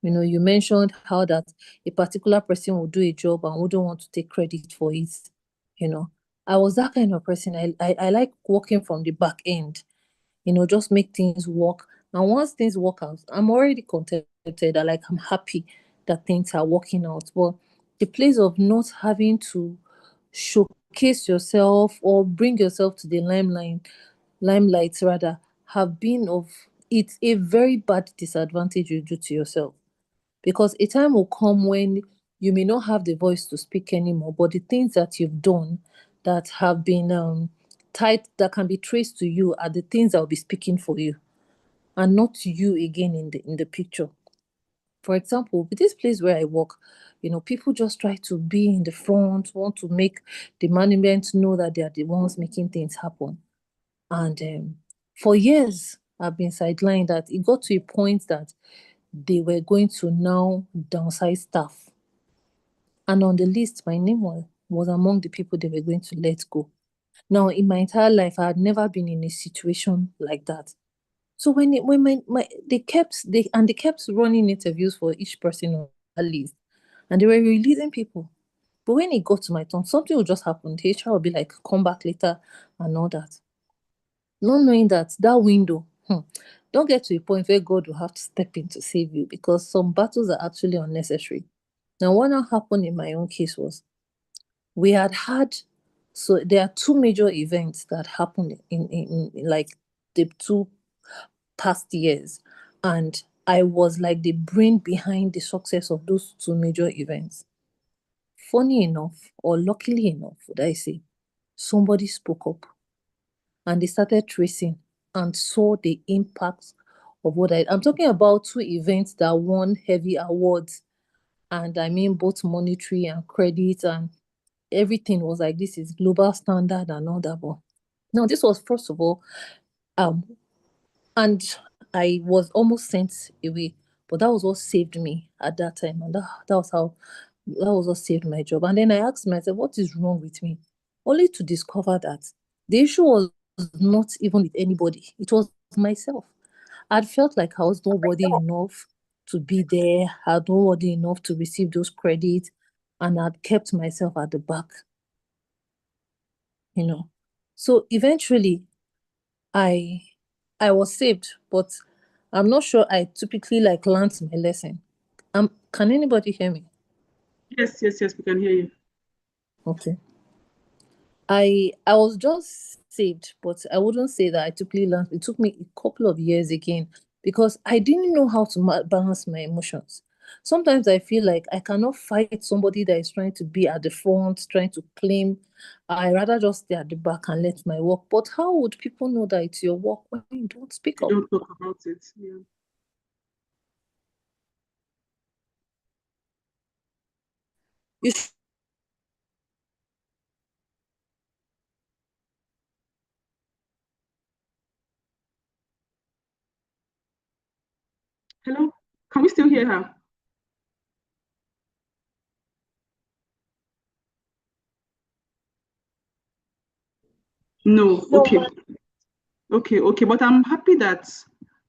You mentioned how that a particular person will do a job and wouldn't want to take credit for it. You know, I was that kind of person. I like working from the back end, just make things work. And once things work out, I'm already contented. I'm happy that things are working out. But the place of not having to showcase yourself or bring yourself to the limelight rather, have been of, it's a very bad disadvantage you do to yourself. Because a time will come when you may not have the voice to speak anymore, but the things that you've done that have been tied, that can be traced to you, are the things that will be speaking for you, and not you again in the picture. For example, with this place where I work, people just try to be in the front, want to make the management know that they are the ones making things happen. And for years, I've been sidelined. That it got to a point that they were going to now downsize staff. And on the list, my name was among the people they were going to let go. Now, in my entire life, I had never been in a situation like that. So when they kept running interviews for each person on that list, and they were releasing people. But when it got to my turn, something would just happen. The HR would be like, come back later and all that. Not knowing that that window, don't get to a point where God will have to step in to save you, because some battles are actually unnecessary. Now, what now happened in my own case was we had, so there are two major events that happened in like the two past years. And I was like the brain behind the success of those two major events. Funny enough, or luckily enough, would I say, somebody spoke up and they started tracing and saw the impact of what I'm talking about. Two events that won heavy awards, and I mean both monetary and credit, and everything was like, this is global standard and all that. But now this was first of all, um, and I was almost sent away, but that was what saved me at that time, and that was what saved my job. And then I asked myself, what is wrong with me? Only to discover that the issue was not even with anybody; it was myself. I'd felt like I was not worthy enough to be there. I was not worthy enough to receive those credits, and I'd kept myself at the back. So eventually, I I was saved, but I'm not sure I typically like learned my lesson. Can anybody hear me? Yes, yes, yes, we can hear you. Okay. I was just saved, but I wouldn't say that I typically learned. It took me a couple of years again because I didn't know how to balance my emotions. Sometimes I feel like I cannot fight somebody that is trying to be at the front, trying to claim. I rather just stay at the back and let my work. But how would people know that it's your work when you don't speak You up? don't talk about it. Yeah. You Hello? Can we still hear her? No. Okay. Okay, but I'm happy that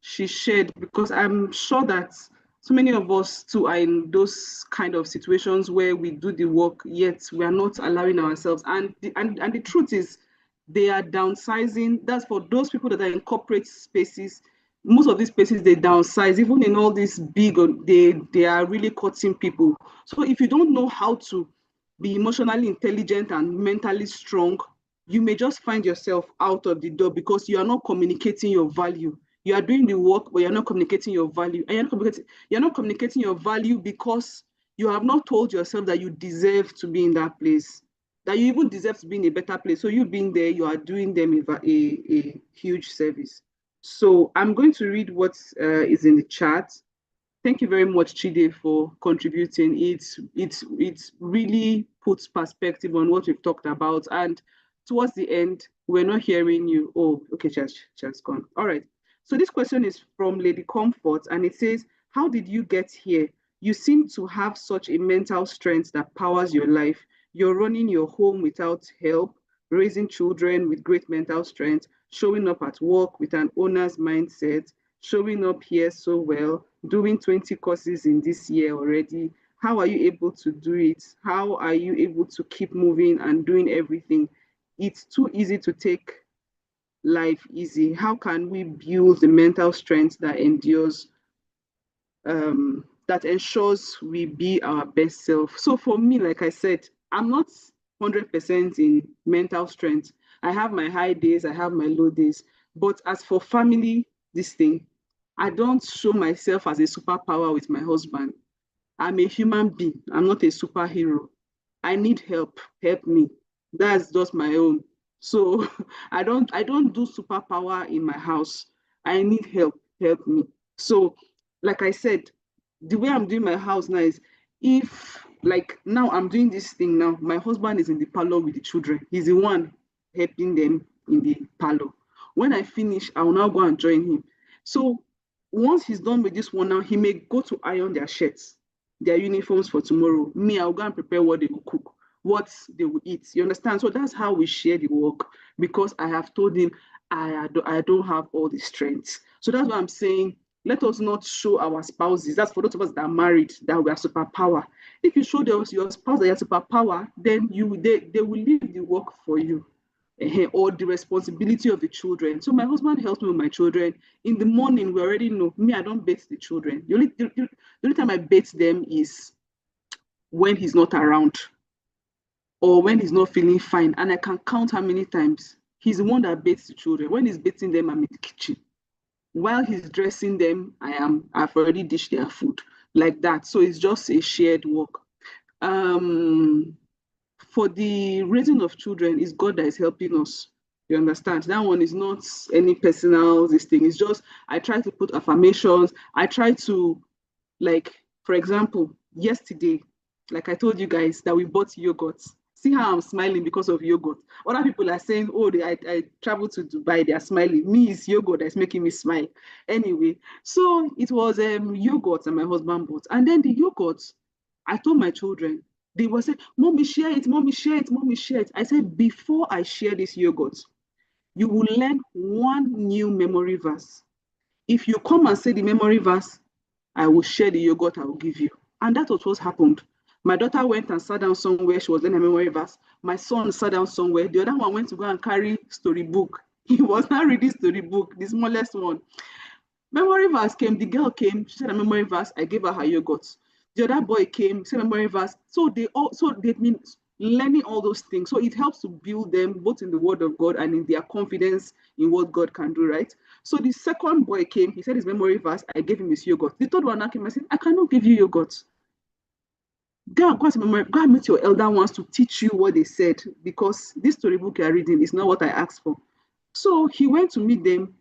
she shared because I'm sure that so many of us too are in those kind of situations where we do the work, yet we are not allowing ourselves. And the truth is, they are downsizing. That's for those people that are in corporate spaces. Most of these spaces they downsize. Even in all these big, they are really cutting people. So if you don't know how to be emotionally intelligent and mentally strong, you may just find yourself out of the door because you are not communicating your value. You are doing the work, but you're not communicating your value. And you're not communicating your value because you have not told yourself that you deserve to be in that place, that you even deserve to be in a better place. So you being there, you are doing them a huge service. So I'm going to read what is in the chat. Thank you very much, Chide, for contributing. It really puts perspective on what we've talked about. And towards the end, we're not hearing you. Oh, okay, just gone. All right. So this question is from Lady Comfort, and it says, "How did you get here? You seem to have such a mental strength that powers your life. You're running your home without help, raising children with great mental strength, showing up at work with an owner's mindset, showing up here so well, doing 20 courses in this year already. How are you able to do it? How are you able to keep moving and doing everything? It's too easy to take life easy. How can we build the mental strength that endures, that ensures we be our best self?" So for me, like I said, I'm not 100% in mental strength. I have my high days, I have my low days. But as for family, this thing, I don't show myself as a superpower with my husband. I'm a human being. I'm not a superhero. I need help. Help me. That's just my own. So I don't do superpower in my house. I need help. Help me. So, like I said, the way I'm doing my house now is, if like now I'm doing this thing now, my husband is in the parlor with the children. He's the one helping them in the parlor. When I finish, I will now go and join him. So once he's done with this one now, he may go to iron their shirts, their uniforms for tomorrow. Me, I'll go and prepare what they will cook, what they will eat. You understand? So that's how we share the work, because I have told him I don't have all the strength. So that's what I'm saying. Let us not show our spouses. That's for those of us that are married, that we are superpower. If you show your spouse that you're superpower, then they will leave the work for you, or the responsibility of the children. So my husband helps me with my children. In the morning, we already know me, I don't bathe the children. The only time I bathe them is when he's not around or when he's not feeling fine. And I can count how many times he's the one that bathes the children. When he's bathing them, I'm in the kitchen. While he's dressing them, I've already dished their food, like that. So it's just a shared work. Um, for the raising of children, it's God that is helping us. You understand? That one is not any personal this thing. It's just I try to put affirmations. I try to, like, for example, yesterday, like I told you guys that we bought yogurt. See how I'm smiling because of yogurt. Other people are saying, "Oh, I traveled to Dubai, they are smiling." Me, it's yogurt that's making me smile. Anyway, so it was yogurt and my husband bought. And then the yogurt, I told my children, they were saying, "Mommy, share it, mommy, share it, mommy, share it." I said, before I share this yogurt, you will learn one new memory verse. If you come and say the memory verse, I will share the yogurt I will give you. And that was what happened. My daughter went and sat down somewhere. She was in a memory verse. My son sat down somewhere. The other one went to go and carry storybook. He was not reading storybook, the smallest one. Memory verse came. The girl came. She said a memory verse. I gave her her yogurt. The other boy came. Said memory verse. So they mean learning all those things. So it helps to build them both in the word of God and in their confidence in what God can do, right? So the second boy came, he said his memory verse, I gave him his yogurt. The third one now came and said, I cannot give you yogurt. Go and meet your elder ones to teach you what they said, because this storybook you're reading is not what I asked for. So he went to meet them.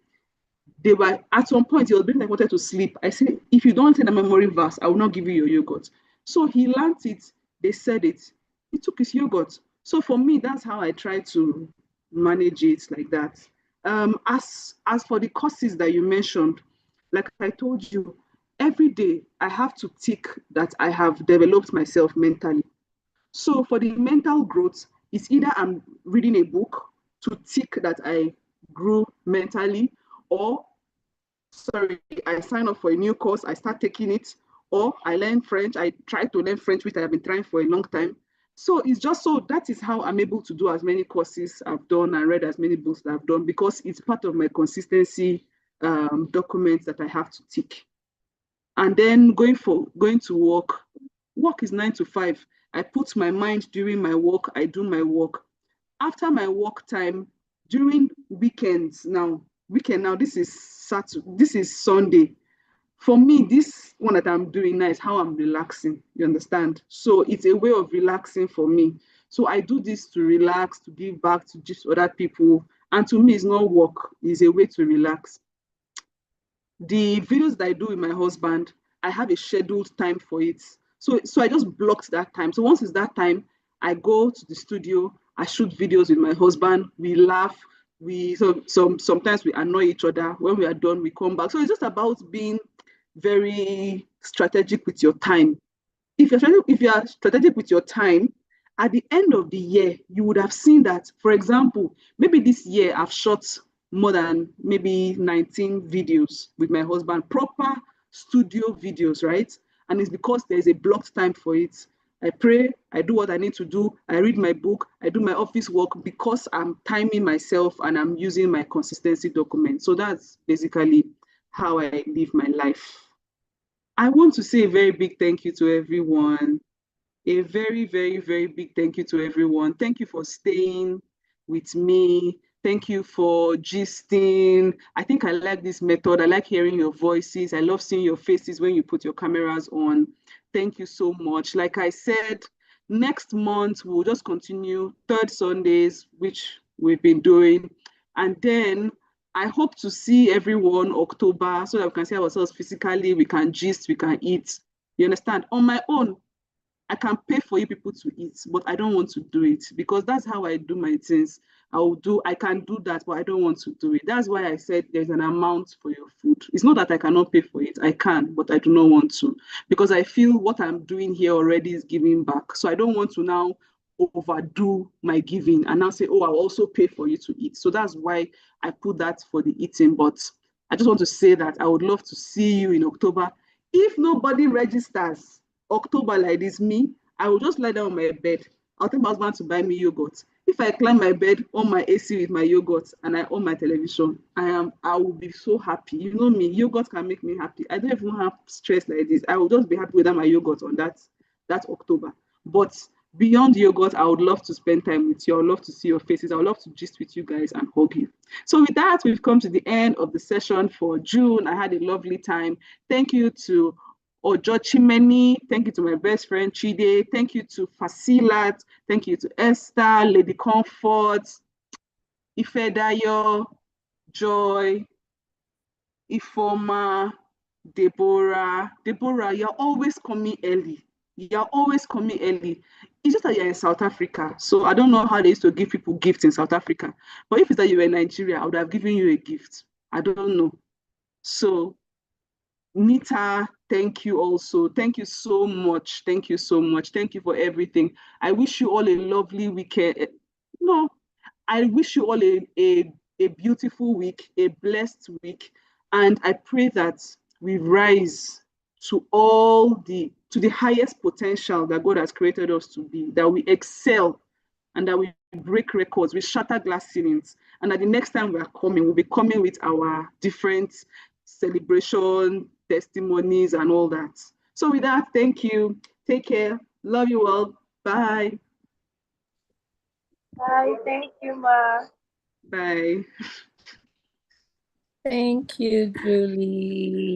They were at some point, he was being like wanted to sleep. I said, if you don't say the memory verse, I will not give you your yogurt. So he learned it, they said it, he took his yogurt. So for me, that's how I try to manage it like that. As for the courses that you mentioned, like I told you, every day I have to tick that I have developed myself mentally. So for the mental growth, it's either I'm reading a book to tick that I grew mentally, or sorry, I sign up for a new course, I start taking it, or I learn French, I try to learn French, which I have been trying for a long time. So it's just so that is how I'm able to do as many courses I've done and read as many books that I've done, because it's part of my consistency documents that I have to tick. And then going to work is 9 to 5. I put my mind during my work, I do my work. After my work time, during weekends now, this is Saturday, this is Sunday. For me, this one that I'm doing now is how I'm relaxing. You understand? So it's a way of relaxing for me. So I do this to relax, to give back to just other people. And to me, it's not work, it's a way to relax. The videos that I do with my husband, I have a scheduled time for it. So I just blocked that time. So once it's that time, I go to the studio, I shoot videos with my husband, we laugh, sometimes we annoy each other. When we are done, we come back. So it's just about being very strategic with your time. If you are strategic with your time, at the end of the year, you would have seen that, for example, maybe this year I've shot more than maybe 19 videos with my husband, proper studio videos, right? And it's because there's a blocked time for it. I pray, I do what I need to do, I read my book, I do my office work, because I'm timing myself and I'm using my consistency document. So that's basically how I live my life. I want to say a very big thank you to everyone. A very, very, very big thank you to everyone. Thank you for staying with me. Thank you for gisting. I think I like this method. I like hearing your voices. I love seeing your faces when you put your cameras on. Thank you so much. Like I said, next month we'll just continue third Sundays, which we've been doing. And then I hope to see everyone October so that we can see ourselves physically, we can gist, we can eat. You understand? On my own, I can pay for you people to eat, but I don't want to do it, because that's how I do my things. I can do that, but I don't want to do it. That's why I said there's an amount for your food. It's not that I cannot pay for it. I can, but I do not want to, because I feel what I'm doing here already is giving back. So I don't want to now overdo my giving and now say, oh, I'll also pay for you to eat. So that's why I put that for the eating. But I just want to say that I would love to see you in October. If nobody registers October like this, me, I will just lie down on my bed. I'll tell my husband to buy me yogurt. If I climb my bed on my AC with my yogurt and I on my television, I will be so happy. You know me, yogurt can make me happy. I don't even have stress like this. I will just be happy without my yogurt on that October. But beyond yogurt, I would love to spend time with you. I would love to see your faces. I would love to gist with you guys and hug you. So with that, we've come to the end of the session for June. I had a lovely time. Thank you to Ojo Chimeni. Thank you to my best friend Chide. Thank you to Fasilat. Thank you to Esther, Lady Comfort, Ifedayo, Joy, Ifoma, Deborah. Deborah, you're always coming early. You're always coming early. It's just that you're in South Africa. So I don't know how they used to give people gifts in South Africa. But if it's that you were in Nigeria, I would have given you a gift. I don't know. So Nita, thank you also. Thank you so much. Thank you so much. Thank you for everything. I wish you all a lovely weekend. No, I wish you all a beautiful week, a blessed week. And I pray that we rise to the highest potential that God has created us to be, that we excel and that we break records, we shatter glass ceilings. And that the next time we are coming, we'll be coming with our different celebration, testimonies, and all that. So with that, thank you. Take care. Love you all. Bye. Bye. Thank you, Ma. Bye. Thank you, Julie.